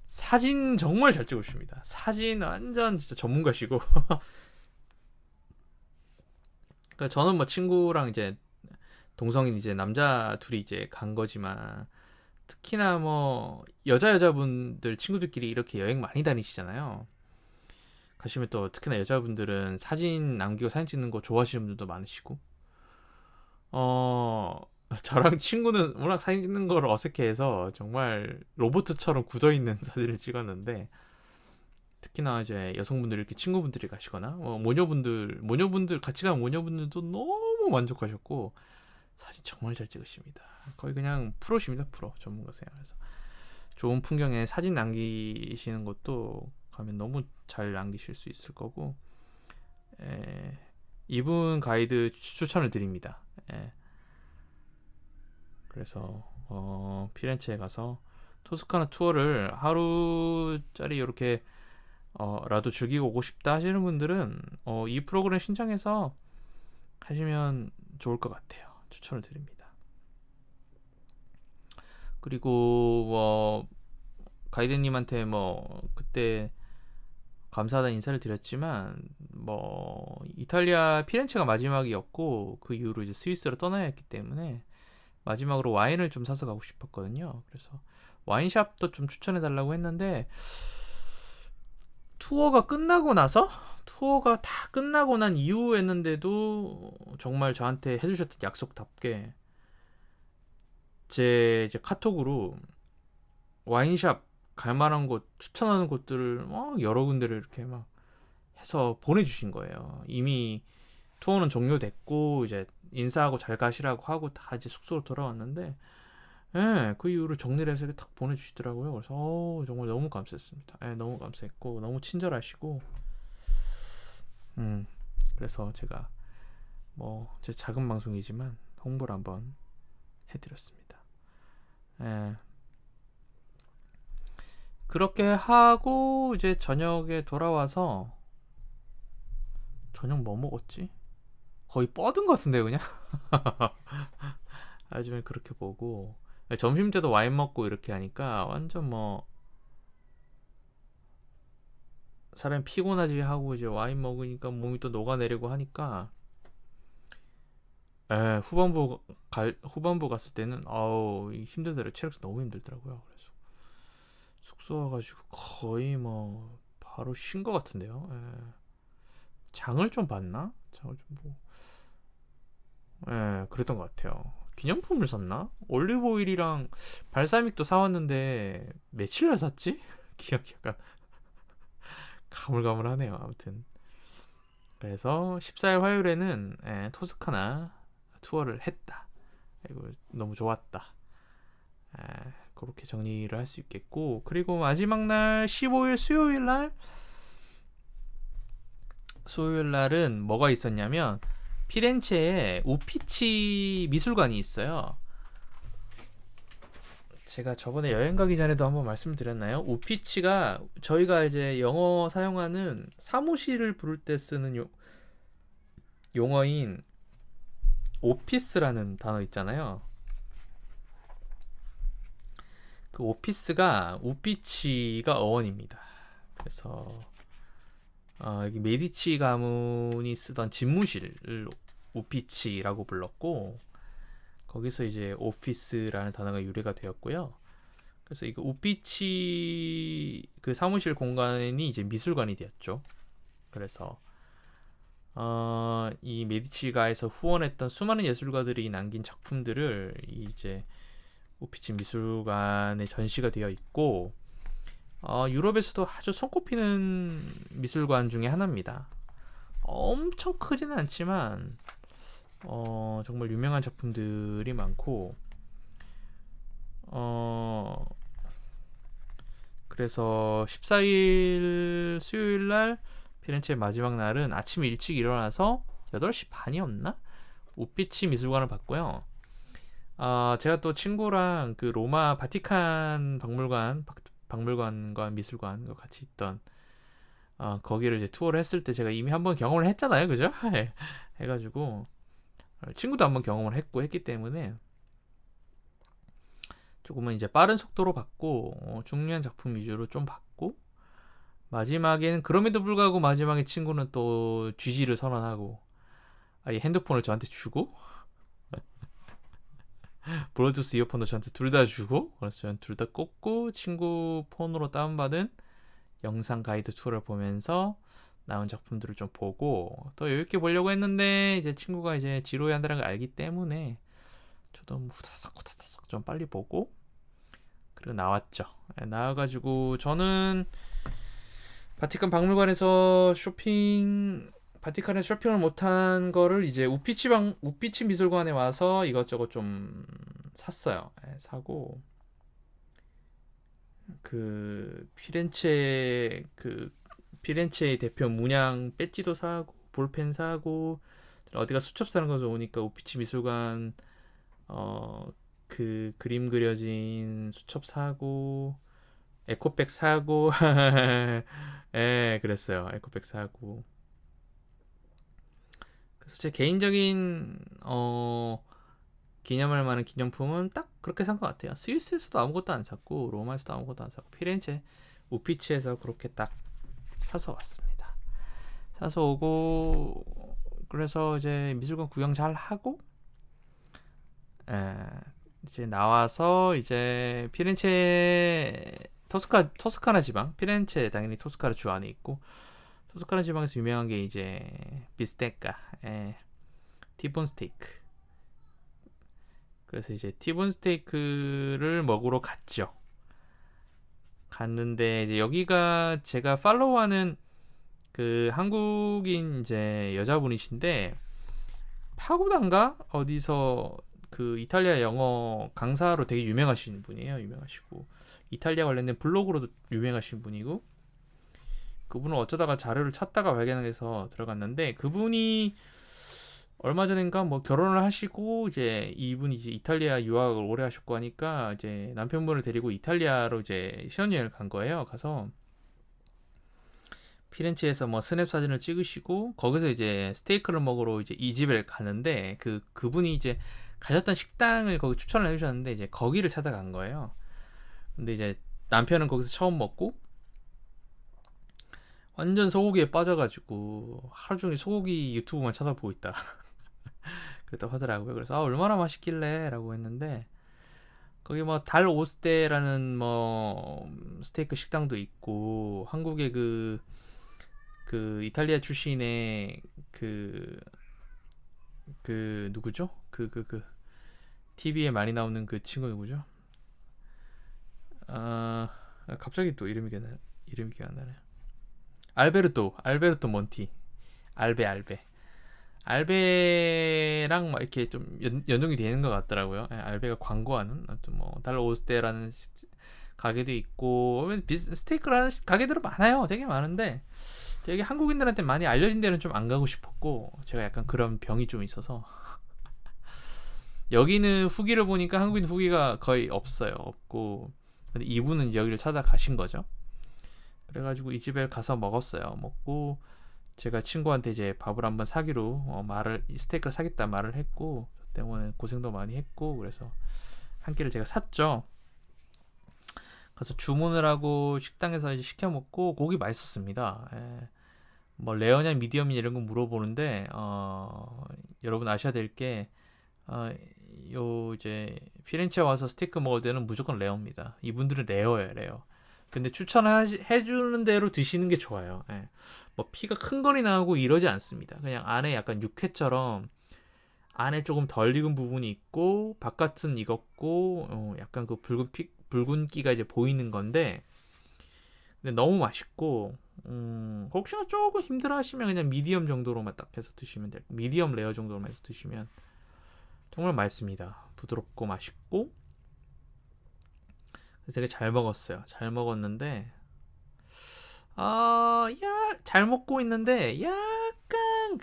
사진 정말 잘 찍으십니다. 사진 완전 진짜 전문가시고 그러니까 저는 뭐 친구랑 이제 동성인 이제 남자 둘이 이제 간 거지만 특히나 뭐 여자분들 친구들끼리 이렇게 여행 많이 다니시잖아요. 가시면 또 특히나 여자분들은 사진 남기고 사진 찍는 거 좋아하시는 분들도 많으시고 저랑 친구는 워낙 사진 찍는 걸 어색해해서 정말 로봇처럼 굳어있는 사진을 찍었는데 특히나 이제 여성분들 이렇게 친구분들이 가시거나 모녀분들 같이 간 모녀분들도 너무 만족하셨고 사진 정말 잘 찍으십니다. 거의 그냥 프로십니다. 프로 전문가세요. 그래서 좋은 풍경에 사진 남기시는 것도 가면 너무 잘 남기실 수 있을 거고 이분 가이드 추천을 드립니다. 그래서 피렌체에 가서 토스카나 투어를 하루짜리 이렇게 라도 즐기고 오고 싶다 하시는 분들은 이 프로그램 신청해서 하시면 좋을 것 같아요. 추천을 드립니다. 그리고 뭐 가이드님한테 뭐 그때 감사하다는 인사를 드렸지만 뭐 이탈리아 피렌체가 마지막이었고 그 이후로 이제 스위스로 떠나야 했기 때문에 마지막으로 와인을 좀 사서 가고 싶었거든요. 그래서 와인샵도 좀 추천해 달라고 했는데 투어가 다 끝나고 난 이후였는데도 정말 저한테 해주셨던 약속답게 제 이제 카톡으로 와인샵 갈만한 곳 추천하는 곳들을 막 여러 군데를 이렇게 막 해서 보내주신 거예요. 이미 투어는 종료됐고 이제 인사하고 잘 가시라고 하고 다 이제 숙소로 돌아왔는데, 예, 그 이후로 정리를 해서 이렇게 탁 보내주시더라고요. 그래서 정말 너무 감사했습니다. 예, 너무 감사했고 너무 친절하시고, 음, 그래서 제가 뭐 제 작은 방송이지만 홍보를 한번 해드렸습니다. 예, 그렇게 하고 이제 저녁에 돌아와서 저녁 뭐 먹었지? 거의 뻗은 것 같은데 그냥. 아침에 그렇게 보고 점심 때도 와인 먹고 이렇게 하니까 완전 뭐 사람이 피곤하지 하고 이제 와인 먹으니까 몸이 또 녹아내리고 하니까, 후반부 갔을 때는 힘들더라고요. 체력이 너무 힘들더라고요. 그래서 숙소 와가지고 거의 뭐 바로 쉰 것 같은데요. 장을 좀 봤나? 장을 좀 보고, 그랬던 것 같아요. 기념품을 샀나? 올리브 오일이랑 발사믹도 사왔는데 며칠 날 샀지? 기억이 약간 가물가물하네요. 아무튼 그래서 14일 화요일에는 토스카나 투어를 했다. 이거 너무 좋았다. 그렇게 정리를 할 수 있겠고, 그리고 마지막 날 15일 수요일 날은 뭐가 있었냐면 피렌체에 우피치 미술관이 있어요. 제가 저번에 여행 가기 전에도 한번 말씀드렸나요? 우피치가 저희가 이제 영어 사용하는 사무실을 부를 때 쓰는 용어인 오피스라는 단어 있잖아요. 그 오피스가 우피치가 어원입니다. 그래서 여기 메디치 가문이 쓰던 집무실을 우피치라고 불렀고, 거기서 이제 오피스라는 단어가 유래가 되었고요. 그래서 이거 우피치 그 사무실 공간이 이제 미술관이 되었죠. 그래서 이 메디치가에서 후원했던 수많은 예술가들이 남긴 작품들을 이제 우피치 미술관에 전시가 되어 있고, 유럽에서도 아주 손꼽히는 미술관 중에 하나입니다. 엄청 크지는 않지만 정말 유명한 작품들이 많고, 그래서 14일 수요일 날 피렌체 마지막 날은 아침 일찍 일어나서 8시 반이었나? 우피치 미술관을 봤고요. 제가 또 친구랑 그 로마 바티칸 박물관과 미술관 같이 있던 거기를 이제 투어를 했을 때 제가 이미 한번 경험을 했잖아요, 그죠? 해가지고 친구도 한번 경험을 했기 때문에 조금은 이제 빠른 속도로 봤고, 중요한 작품 위주로 좀 봤고, 마지막에는 그럼에도 불구하고 마지막에 친구는 또 GG를 선언하고 아예 핸드폰을 저한테 주고 블루투스 이어폰도 저한테 둘 다 주고, 그래서 저는 둘 다 꽂고 친구 폰으로 다운받은 영상 가이드 투어를 보면서 나온 작품들을 좀 보고 또 여유있게 보려고 했는데, 이제 친구가 이제 지루해 한다는 걸 알기 때문에 저도 후다닥 좀 빨리 보고 그리고 나왔죠. 나와가지고 저는 바티칸에서 쇼핑을 못한 거를 이제 우피치 미술관에 와서 이것저것 좀 샀어요. 사고 그 피렌체의 대표 문양 배지도 사고 볼펜 사고, 어디가 수첩 사는 거 좋으니까 우피치 미술관 그 그림 그려진 수첩 사고, 에코백 사고 그랬어요. 에코백 사고. 그래서 제 개인적인 기념할 만한 기념품은 딱 그렇게 산 것 같아요. 스위스에서도 아무것도 안 샀고 로마에서도 아무것도 안 샀고 피렌체 우피치에서 그렇게 딱 사서 왔습니다. 사서 오고, 그래서 이제 미술관 구경 잘 하고 이제 나와서 이제 피렌체 토스카나 지방, 피렌체 당연히 토스카나 주 안에 있고, 토스카나 지방에서 유명한 게 이제 비스테카, 티본 스테이크. 그래서 이제 티본 스테이크를 먹으러 갔는데 이제 여기가 제가 팔로우하는 그 한국인 이제 여자분이신데 파고단가 어디서 그 이탈리아 영어 강사로 되게 유명하신 분이에요. 유명하시고 이탈리아 관련된 블로그로도 유명하신 분이고, 그분을 어쩌다가 자료를 찾다가 발견해서 들어갔는데, 그분이 얼마 전인가 뭐 결혼을 하시고 이제 이분이 이제 이탈리아 유학을 오래 하셨고 하니까 이제 남편분을 데리고 이탈리아로 이제 신혼여행을 간 거예요. 가서 피렌체에서 뭐 스냅 사진을 찍으시고 거기서 이제 스테이크를 먹으러 이제 이 집에 가는데, 그분이 이제 가셨던 식당을 거기 추천을 해주셨는데 이제 거기를 찾아간 거예요. 근데 이제 남편은 거기서 처음 먹고 완전 소고기에 빠져가지고 하루 종일 소고기 유튜브만 찾아보고 있다. 그랬다고 하더라고요. 그래서 얼마나 맛있길래 라고 했는데, 거기 뭐 달 오스테라는 뭐 스테이크 식당도 있고, 한국의 그 이탈리아 출신의 누구죠? TV에 많이 나오는 그 친구 누구죠? 아, 갑자기 또 이름이 기억 안 나네. 알베르토 몬티. 알베랑 막 이렇게 좀 연동이 되는 것 같더라고요. 알베가 광고하는, 아무튼 뭐 달러 오스테라는 가게도 있고, 스테이크라는 가게들은 많아요. 되게 많은데 되게 한국인들한테 많이 알려진 데는 좀 안 가고 싶었고, 제가 약간 그런 병이 좀 있어서 여기는 후기를 보니까 한국인 후기가 거의 없고, 근데 이분은 여기를 찾아가신 거죠. 그래가지고 이 집에 가서 먹었어요. 먹고 제가 친구한테 이제 밥을 한번 사기로 스테이크를 사겠다 말을 했고, 저 때문에 고생도 많이 했고, 그래서 한 끼를 제가 샀죠. 가서 주문을 하고 식당에서 이제 시켜 먹고, 고기 맛있었습니다. 예. 뭐 레어냐 미디엄이냐 이런 거 물어보는데, 여러분 아셔야 될 게, 요 이제 피렌체 와서 스테이크 먹을 때는 무조건 레어입니다. 이분들은 레어예요, 레어. 근데 추천해주는 대로 드시는 게 좋아요. 예. 뭐 피가 큰 거리 나오고 이러지 않습니다. 그냥 안에 약간 육회처럼 안에 조금 덜 익은 부분이 있고 바깥은 익었고, 약간 그 붉은기가 이제 보이는 건데, 근데 너무 맛있고, 혹시나 조금 힘들어하시면 그냥 미디엄 정도로만 딱 해서 드시면 돼요. 미디엄 레어 정도로만 해서 드시면 정말 맛있습니다. 부드럽고 맛있고, 되게 잘 먹었어요. 잘 먹었는데, 잘 먹고 있는데 약간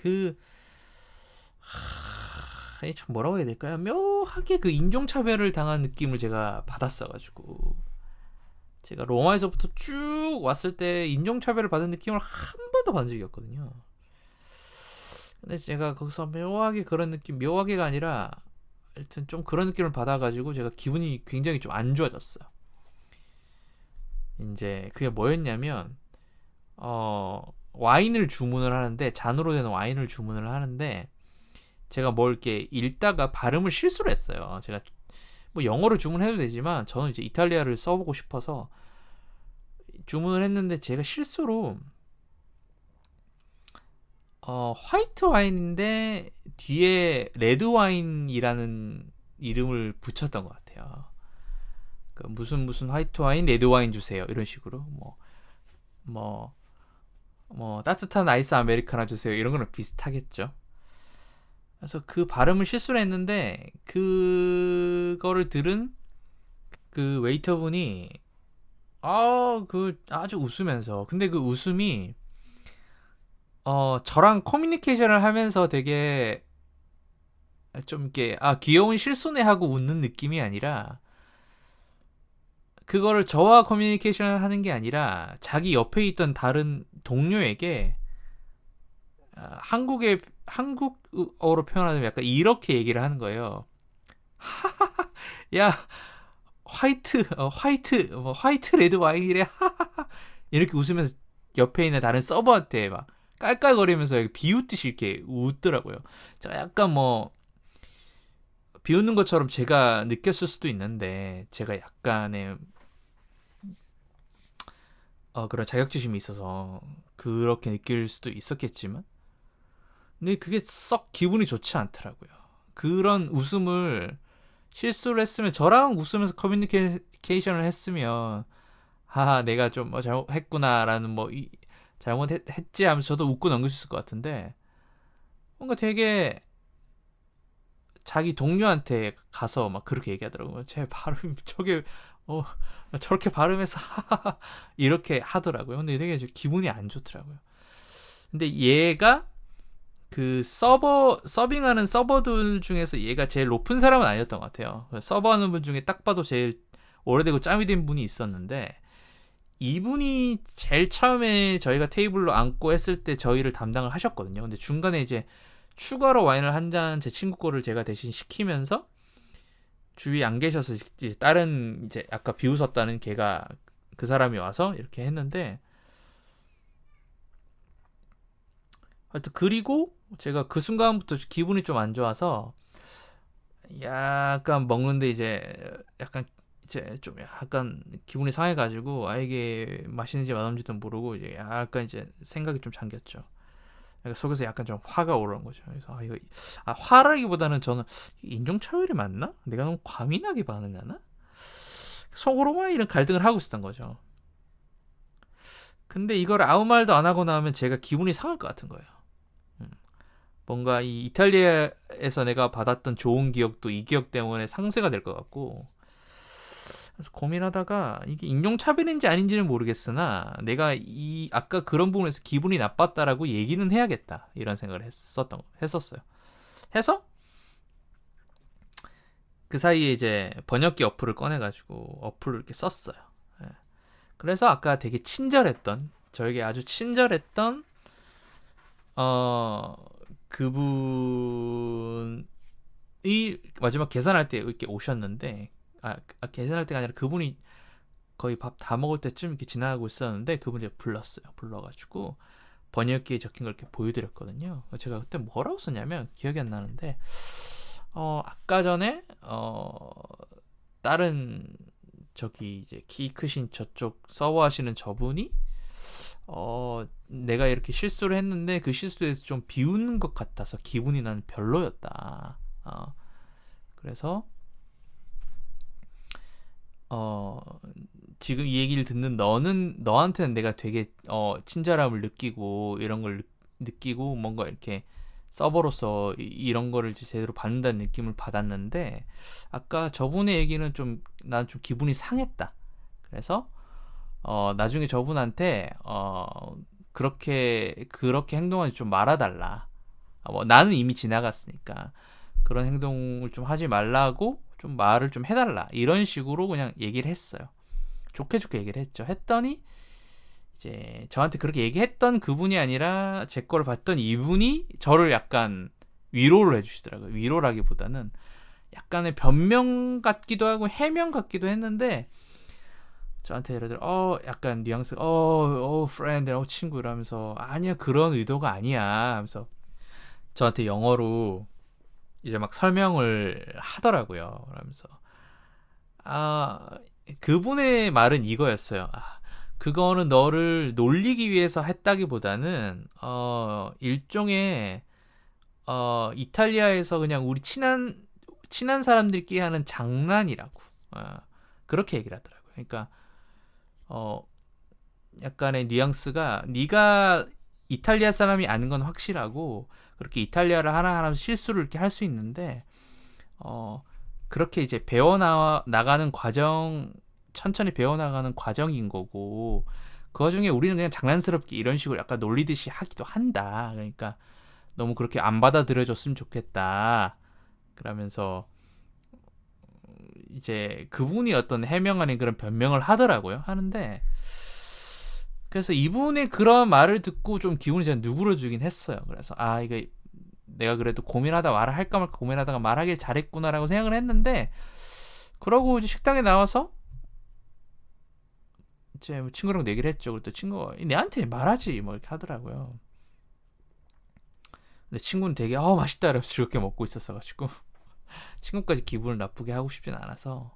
참 뭐라고 해야 될까요? 묘하게 그 인종차별을 당한 느낌을 제가 받았어가지고, 제가 로마에서부터 쭉 왔을 때 인종차별을 받은 느낌을 한 번도 받은 적이 없거든요. 근데 제가 거기서 묘하게 그런 느낌, 묘하게가 아니라 하여튼 좀 그런 느낌을 받아가지고 제가 기분이 굉장히 좀 안 좋아졌어요. 이제 그게 뭐였냐면, 와인을 주문을 하는데, 잔으로 된 와인을 주문을 하는데, 제가 뭘 이렇게 읽다가 발음을 실수를 했어요. 제가 뭐 영어로 주문해도 되지만 저는 이제 이탈리아를 써보고 싶어서 주문을 했는데, 제가 실수로 화이트 와인인데 뒤에 레드 와인이라는 이름을 붙였던 것 같아요. 그 무슨 화이트 와인, 레드 와인 주세요, 이런 식으로 뭐 따뜻한 아이스 아메리카노 주세요, 이런 거랑 비슷하겠죠. 그래서 그 발음을 실수를 했는데, 그거를 들은 그 웨이터분이 아주 웃으면서, 근데 그 웃음이 저랑 커뮤니케이션을 하면서 되게 좀 이렇게 귀여운 실수네 하고 웃는 느낌이 아니라, 그거를 저와 커뮤니케이션을 하는 게 아니라 자기 옆에 있던 다른 동료에게 한국어로 표현하면 약간 이렇게 얘기를 하는 거예요. 야, 화이트 레드 와인이래. 이렇게 웃으면서 옆에 있는 다른 서버한테 막 깔깔거리면서 비웃듯이 이렇게 웃더라고요. 제가 약간 뭐 비웃는 것처럼 제가 느꼈을 수도 있는데, 제가 약간의 그런 자격지심이 있어서 그렇게 느낄 수도 있었겠지만, 근데 그게 썩 기분이 좋지 않더라고요. 그런 웃음을 실수를 했으면, 저랑 웃으면서 커뮤니케이션을 했으면, 내가 좀 잘못했구나라는 잘못했지 하면서 저도 웃고 넘길 수 있을 것 같은데 뭔가 되게 자기 동료한테 가서 막 그렇게 얘기하더라고요. 제 발음 저게 어 저렇게 발음해서 이렇게 하더라고요. 근데 되게 기분이 안 좋더라고요. 근데 얘가 그 서빙하는 서버들 중에서 얘가 제일 높은 사람은 아니었던 것 같아요. 서버하는 분 중에 딱 봐도 제일 오래되고 짬이 된 분이 있었는데 이분이 제일 처음에 저희가 테이블로 앉고 했을 때 저희를 담당을 하셨거든요. 근데 중간에 이제 추가로 와인을 한 잔 제 친구 거를 제가 대신 시키면서 주위에 안 계셔서 이제 다른 이제 아까 비웃었다는 걔가 그 사람이 와서 이렇게 했는데 하여튼 그리고 제가 그 순간부터 기분이 좀 안 좋아서 약간 먹는데 이제 약간 이제 좀 약간 기분이 상해가지고 이게 맛있는지 맛없는지도 모르고 이제 약간 이제 생각이 좀 잠겼죠. 그러니까 속에서 약간 좀 화가 오르는 거죠. 그래서 이거 화라기보다는 저는 인종차별이 맞나? 내가 너무 과민하게 반응하나? 속으로만 이런 갈등을 하고 있었던 거죠. 근데 이걸 아무 말도 안 하고 나오면 제가 기분이 상할 것 같은 거예요. 뭔가 이 이탈리아에서 내가 받았던 좋은 기억도 이 기억 때문에 상쇄가 될 것 같고 그래서 고민하다가 이게 인종차별인지 아닌지는 모르겠으나 내가 이 아까 그런 부분에서 기분이 나빴다라고 얘기는 해야겠다 이런 생각을 했었어요. 해서 그 사이에 이제 번역기 어플을 꺼내가지고 어플을 이렇게 썼어요. 그래서 아까 되게 친절했던 저에게 아주 친절했던 그분이 마지막 계산할 때 이렇게 오셨는데 계산할 때가 아니라 그분이 거의 밥 다 먹을 때쯤 이렇게 지나가고 있었는데 그분이 불렀어요. 불러가지고 번역기에 적힌 걸 이렇게 보여드렸거든요. 제가 그때 뭐라고 썼냐면 기억이 안 나는데 아까 전에 다른 저기 이제 키 크신 저쪽 서버하시는 저분이 내가 이렇게 실수를 했는데 그 실수에서 좀 비웃는 것 같아서 기분이 나는 별로였다. 그래서 지금 이 얘기를 듣는 너한테는 내가 되게 친절함을 느끼고 이런 걸 느끼고 뭔가 이렇게 서버로서 이런 거를 제대로 받는다는 느낌을 받았는데 아까 저분의 얘기는 난 좀 기분이 상했다. 그래서 나중에 저분한테 그렇게 행동하지 좀 말아달라. 나는 이미 지나갔으니까 그런 행동을 좀 하지 말라고 좀 말을 좀 해달라. 이런 식으로 그냥 얘기를 했어요. 좋게 얘기를 했죠. 했더니 이제 저한테 그렇게 얘기했던 그분이 아니라 제 거를 봤던 이분이 저를 약간 위로를 해주시더라고요. 위로라기보다는 약간의 변명 같기도 하고 해명 같기도 했는데 저한테 예를 들어 약간 뉘앙스 friend 친구 이러면서 아니야 그런 의도가 아니야 하면서 저한테 영어로 이제 막 설명을 하더라고요. 그러면서 그분의 말은 이거였어요. 그거는 너를 놀리기 위해서 했다기보다는 일종의 이탈리아에서 그냥 우리 친한 사람들끼리 하는 장난이라고 그렇게 얘기를 하더라고요. 그러니까 약간의 뉘앙스가 네가 이탈리아 사람이 아닌 건 확실하고 그렇게 이탈리아를 하나하나 실수를 이렇게 할 수 있는데 그렇게 이제 배워나가는 과정 천천히 배워나가는 과정인 거고 그 와중에 우리는 그냥 장난스럽게 이런 식으로 약간 놀리듯이 하기도 한다. 그러니까 너무 그렇게 안 받아들여줬으면 좋겠다. 그러면서 이제 그분이 어떤 해명 아닌 그런 변명을 하더라고요. 하는데 그래서 이분의 그런 말을 듣고 좀 기분이 제가 누그러지긴 했어요. 그래서 이거 내가 그래도 고민하다 말을 할까 말까 고민하다가 말하길 잘했구나라고 생각을 했는데 그러고 이제 식당에 나와서 이제 친구랑 얘기를 했죠. 그랬더니 친구가 내한테 말하지 뭐 이렇게 하더라고요. 근데 친구는 되게 맛있다 이러면서 즐겁게 먹고 있었어가지고 친구까지 기분을 나쁘게 하고 싶진 않아서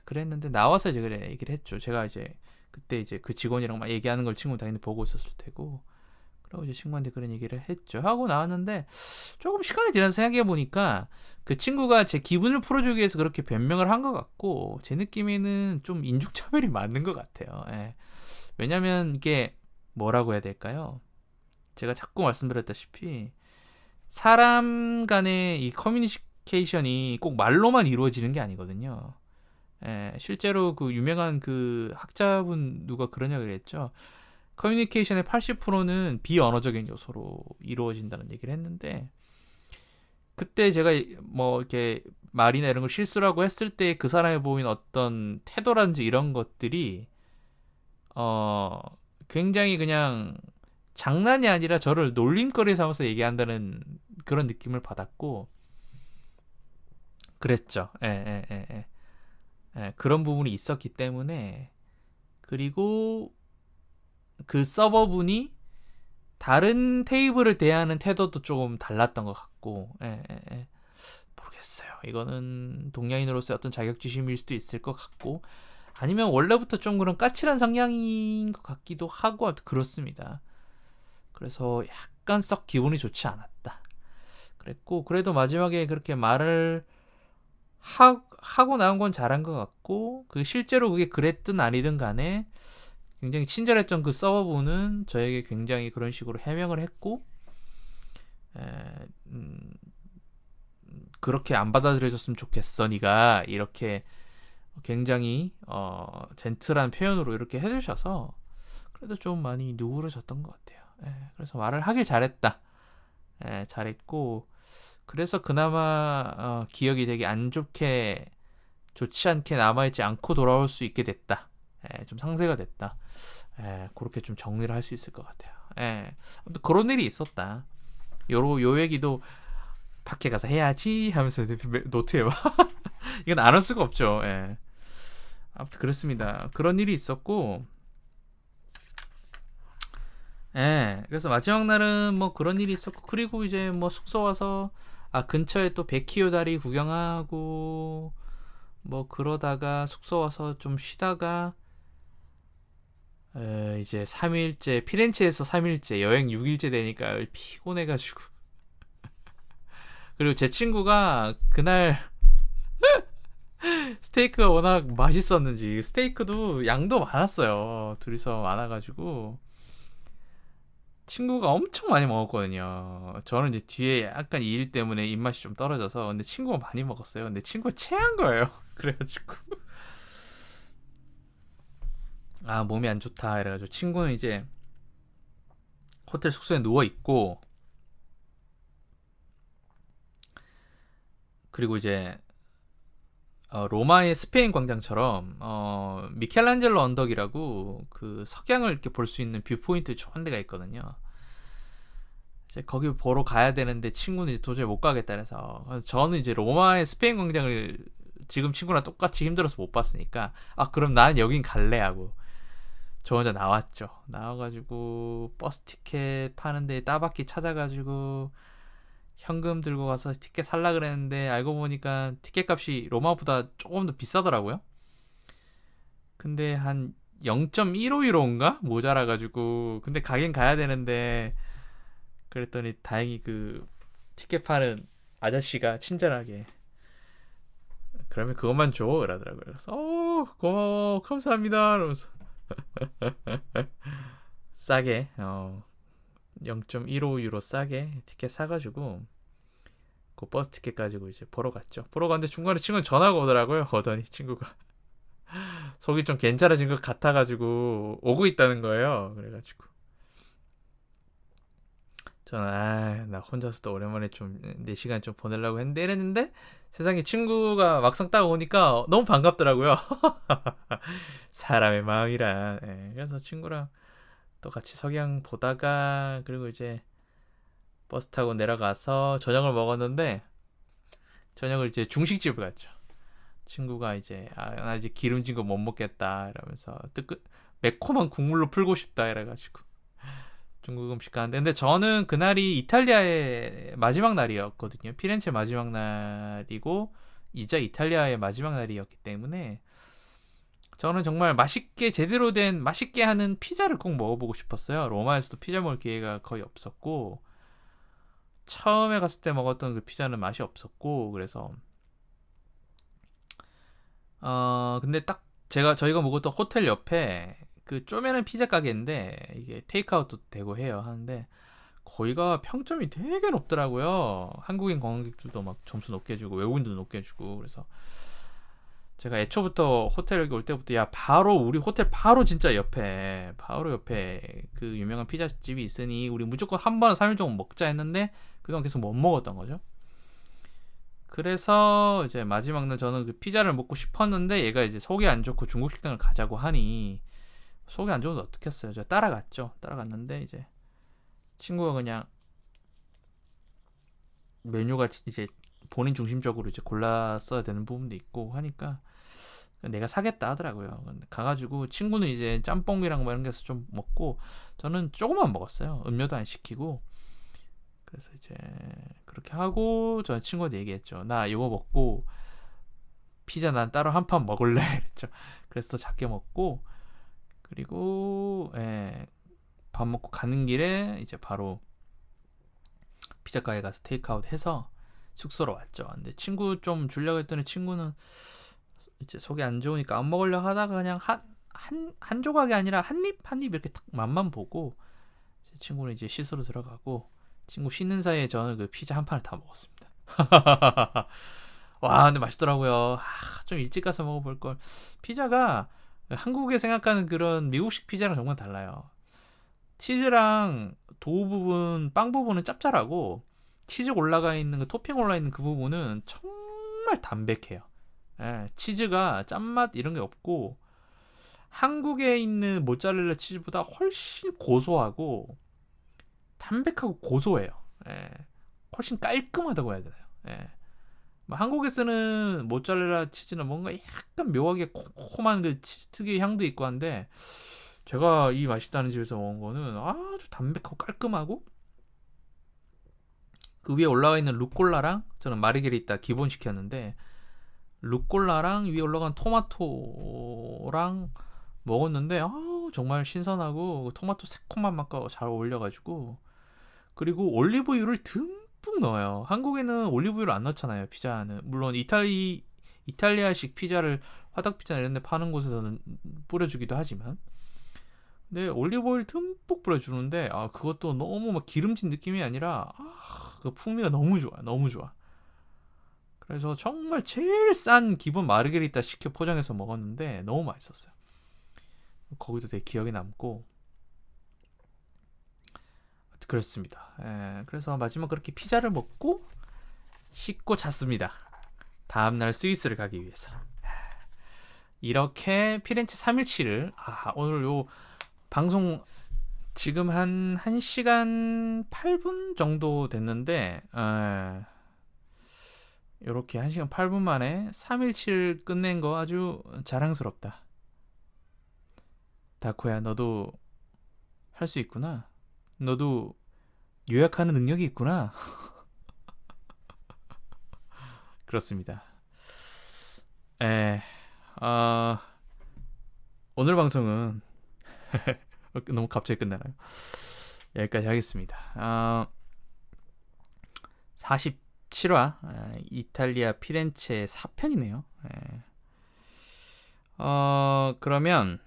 그랬는데 나와서 이제 그래 얘기를 했죠. 제가 이제 그때 이제 그 직원이랑 막 얘기하는 걸 친구는 당연히 보고 있었을 테고 그러고 이제 친구한테 그런 얘기를 했죠. 하고 나왔는데 조금 시간이 지나서 생각해 보니까 그 친구가 제 기분을 풀어주기 위해서 그렇게 변명을 한 것 같고 제 느낌에는 좀 인종차별이 맞는 것 같아요. 왜냐면 이게 뭐라고 해야 될까요? 제가 자꾸 말씀드렸다시피 사람 간의 이 커뮤니케이션이 꼭 말로만 이루어지는 게 아니거든요. 실제로 그 유명한 그 학자분 누가 그러냐 그랬죠. 커뮤니케이션의 80%는 비언어적인 요소로 이루어진다는 얘기를 했는데, 그때 제가 뭐 이렇게 말이나 이런 걸 실수라고 했을 때 그 사람이 보인 어떤 태도라든지 이런 것들이 어 굉장히 그냥 장난이 아니라 저를 놀림거리 삼아서 얘기한다는 그런 느낌을 받았고 그랬죠. 그런 부분이 있었기 때문에. 그리고 그 서버분이 다른 테이블을 대하는 태도도 조금 달랐던 것 같고, 모르겠어요. 이거는 동양인으로서의 어떤 자격지심일 수도 있을 것 같고, 아니면 원래부터 좀 그런 까칠한 성향인 것 같기도 하고, 그렇습니다. 그래서 약간 썩 기분이 좋지 않았다. 그랬고, 그래도 마지막에 그렇게 말을 하고 나온 건 잘한 것 같고, 그 실제로 그게 그랬든 아니든 간에 굉장히 친절했던 그 서버분은 저에게 굉장히 그런 식으로 해명을 했고, 그렇게 안 받아들여줬으면 좋겠어 니가, 이렇게 굉장히 젠틀한 표현으로 이렇게 해주셔서 그래도 좀 많이 누그러졌던 것 같아요. 그래서 말을 하길 잘했다. 잘했고, 그래서 그나마 기억이 되게 안 좋게, 좋지 않게 남아있지 않고 돌아올 수 있게 됐다. 좀 상쇄가 됐다. 그렇게 좀 정리를 할 수 있을 것 같아요. 그런 일이 있었다. 요 얘기도 밖에 가서 해야지 하면서 노트에 이건 안 할 수가 없죠. 아무튼 그렇습니다. 그런 일이 있었고, 그래서 마지막 날은 뭐 그런 일이 있었고, 그리고 이제 뭐 숙소 와서 근처에 또 베키오 다리 구경하고 뭐 그러다가 숙소 와서 좀 쉬다가 이제 3일째 피렌체에서 3일째 여행 6일째 되니까 피곤해가지고 그리고 제 친구가 그날 스테이크가 워낙 맛있었는지 스테이크도 양도 많았어요. 둘이서 많아가지고 친구가 엄청 많이 먹었거든요. 저는 이제 뒤에 약간 이 일 때문에 입맛이 좀 떨어져서, 근데 친구가 많이 먹었어요. 근데 친구가 체한 거예요. 그래가지고 몸이 안 좋다 이래가지고 친구는 이제 호텔 숙소에 누워 있고, 그리고 이제 로마의 스페인 광장처럼 미켈란젤로 언덕이라고 그 석양을 이렇게 볼 수 있는 뷰포인트 좋은 데가 있거든요. 이제 거기 보러 가야 되는데 친구는 이제 도저히 못 가겠다 그래서, 저는 이제 로마의 스페인 광장을 지금 친구랑 똑같이 힘들어서 못 봤으니까 그럼 난 여긴 갈래 하고 저 혼자 나왔죠. 나와가지고 버스 티켓 파는데 따박기 찾아가지고 현금 들고 가서 티켓 살라 그랬는데 알고 보니까 티켓 값이 로마보다 조금 더 비싸더라고요. 근데 한 0.15유로인가 모자라가지고, 근데 가긴 가야 되는데, 그랬더니 다행히 그 티켓 파는 아저씨가 친절하게 그러면 그것만 줘 이러더라고요. 그래서 고마워 감사합니다 이러면서 싸게 0.15유로 싸게 티켓 사가지고 그 버스 티켓 가지고 이제 보러 갔죠. 보러 갔는데 중간에 친구는 전화가 오더라고요. 오더니 친구가 속이 좀 괜찮아진 것 같아가지고 오고 있다는 거예요. 그래가지고 저는 나 혼자서도 오랜만에 좀 내 시간 좀 보내려고 했는데 이랬는데 세상에 친구가 막상 딱 오니까 너무 반갑더라고요. 사람의 마음이란. 그래서 친구랑 또 같이 석양 보다가, 그리고 이제 버스 타고 내려가서 저녁을 먹었는데, 저녁을 이제 중식집을 갔죠. 친구가 이제 나 이제 기름진 거 못 먹겠다 이러면서 매콤한 국물로 풀고 싶다 이래가지고 중국 음식 가는데, 근데 저는 그날이 이탈리아의 마지막 날이었거든요. 피렌체 마지막 날이고 이자 이탈리아의 마지막 날이었기 때문에 저는 정말 맛있게 제대로 된 맛있게 하는 피자를 꼭 먹어보고 싶었어요. 로마에서도 피자 먹을 기회가 거의 없었고, 처음에 갔을 때 먹었던 그 피자는 맛이 없었고, 그래서 근데 딱 저희가 묵었던 호텔 옆에 그 쪼매는 피자 가게인데 이게 테이크아웃도 되고 해요. 하는데 거기가 평점이 되게 높더라고요. 한국인 관광객들도 막 점수 높게 주고 외국인도 높게 주고. 그래서 제가 애초부터 호텔 여기 올 때부터 야 바로 우리 호텔 바로 진짜 옆에 그 유명한 피자집이 있으니 우리 무조건 한 번 3일 정도 먹자 했는데 그동안 계속 못 먹었던 거죠. 그래서 이제 마지막 날 저는 그 피자를 먹고 싶었는데 얘가 이제 속이 안 좋고 중국 식당을 가자고 하니 속이 안 좋은데 어떡했어요. 제가 따라갔죠. 따라갔는데 이제 친구가 그냥 메뉴가 이제 본인 중심적으로 이제 골랐어야 되는 부분도 있고 하니까 내가 사겠다 하더라고요. 가가지고 친구는 이제 짬뽕이랑 뭐 이런 게서 좀 먹고 저는 조금만 먹었어요. 음료도 안 시키고. 그래서 이제 그렇게 하고 저 친구한테 얘기했죠. 나 이거 먹고 피자 난 따로 한 판 먹을래 그랬죠. 그래서 더 작게 먹고 그리고 밥 먹고 가는 길에 이제 바로 피자 가게 가서 테이크아웃 해서 숙소로 왔죠. 근데 친구 좀 주려고 했더니 친구는 이제 속이 안 좋으니까 안 먹으려고 하다가 그냥 한 조각이 아니라 한 입 이렇게 탁 맛만 보고 제 친구는 이제 씻으러 들어가고 친구 쉬는 사이에 저는 그 피자 한 판을 다 먹었습니다. 와 근데 맛있더라고요. 좀 일찍 가서 먹어볼 걸. 피자가 한국에 생각하는 그런 미국식 피자랑 정말 달라요. 치즈랑 도우 부분, 빵 부분은 짭짤하고 치즈 올라가 있는 그 토핑 올라 있는 그 부분은 정말 담백해요. 치즈가 짠맛 이런 게 없고 한국에 있는 모짜렐라 치즈보다 훨씬 고소하고 담백하고 고소해요. 훨씬 깔끔하다고 해야 되나요? 뭐 한국에 쓰는 모짜렐라 치즈는 뭔가 약간 묘하게 콤콤한 그 치즈 특유의 향도 있고 한데 제가 이 맛있다는 집에서 먹은 거는 아주 담백하고 깔끔하고 그 위에 올라가 있는 루꼴라랑 저는 마르게리따 기본 시켰는데 루꼴라랑 위에 올라간 토마토랑 먹었는데 정말 신선하고 토마토 새콤한 맛과 잘 어울려가지고 그리고 올리브유를 듬뿍 넣어요. 한국에는 올리브유를 안 넣잖아요. 피자는 물론 이탈리아식 피자를 화덕 피자 이런 데 파는 곳에서는 뿌려주기도 하지만 근데 올리브오일 듬뿍 뿌려주는데 그것도 너무 막 기름진 느낌이 아니라 그 풍미가 너무 좋아. 너무 좋아. 그래서 정말 제일 싼 기본 마르게리따 시켜 포장해서 먹었는데 너무 맛있었어요. 거기도 되게 기억에 남고 그렇습니다. 그래서 마지막 그렇게 피자를 먹고 씻고 잤습니다. 다음날 스위스를 가기 위해서. 이렇게 피렌체 3일치를 오늘 요 방송 지금 한 1시간 8분 정도 됐는데 이렇게 1시간 8분 만에 3일치를 끝낸 거 아주 자랑스럽다. 다코야 너도 할 수 있구나. 너도 요약하는 능력이 있구나. 그렇습니다. 오늘 방송은 너무 갑자기 끝나나요? 여기까지 하겠습니다. 47화 이탈리아 피렌체 4편이네요. 그러면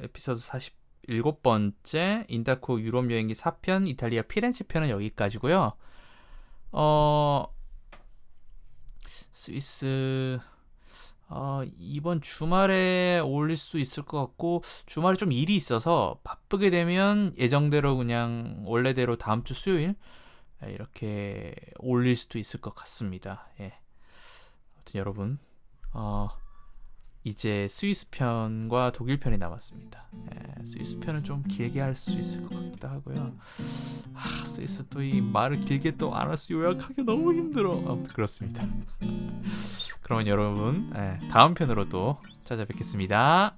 에피소드 47번째 인다코 유럽 여행기 4편 이탈리아 피렌체 편은 여기까지고요. 스위스 이번 주말에 올릴 수 있을 것 같고 주말에 좀 일이 있어서 바쁘게 되면 예정대로 그냥 원래대로 다음 주 수요일 이렇게 올릴 수도 있을 것 같습니다. 아무튼 여러분 이제 스위스 편과 독일 편이 남았습니다. 스위스 편을 좀 길게 할 수 있을 것 같기도 하고요. 스위스 또 이 말을 길게 또 알아서 요약하기 너무 힘들어. 아무튼 그렇습니다. 그러면 여러분 다음 편으로 또 찾아뵙겠습니다.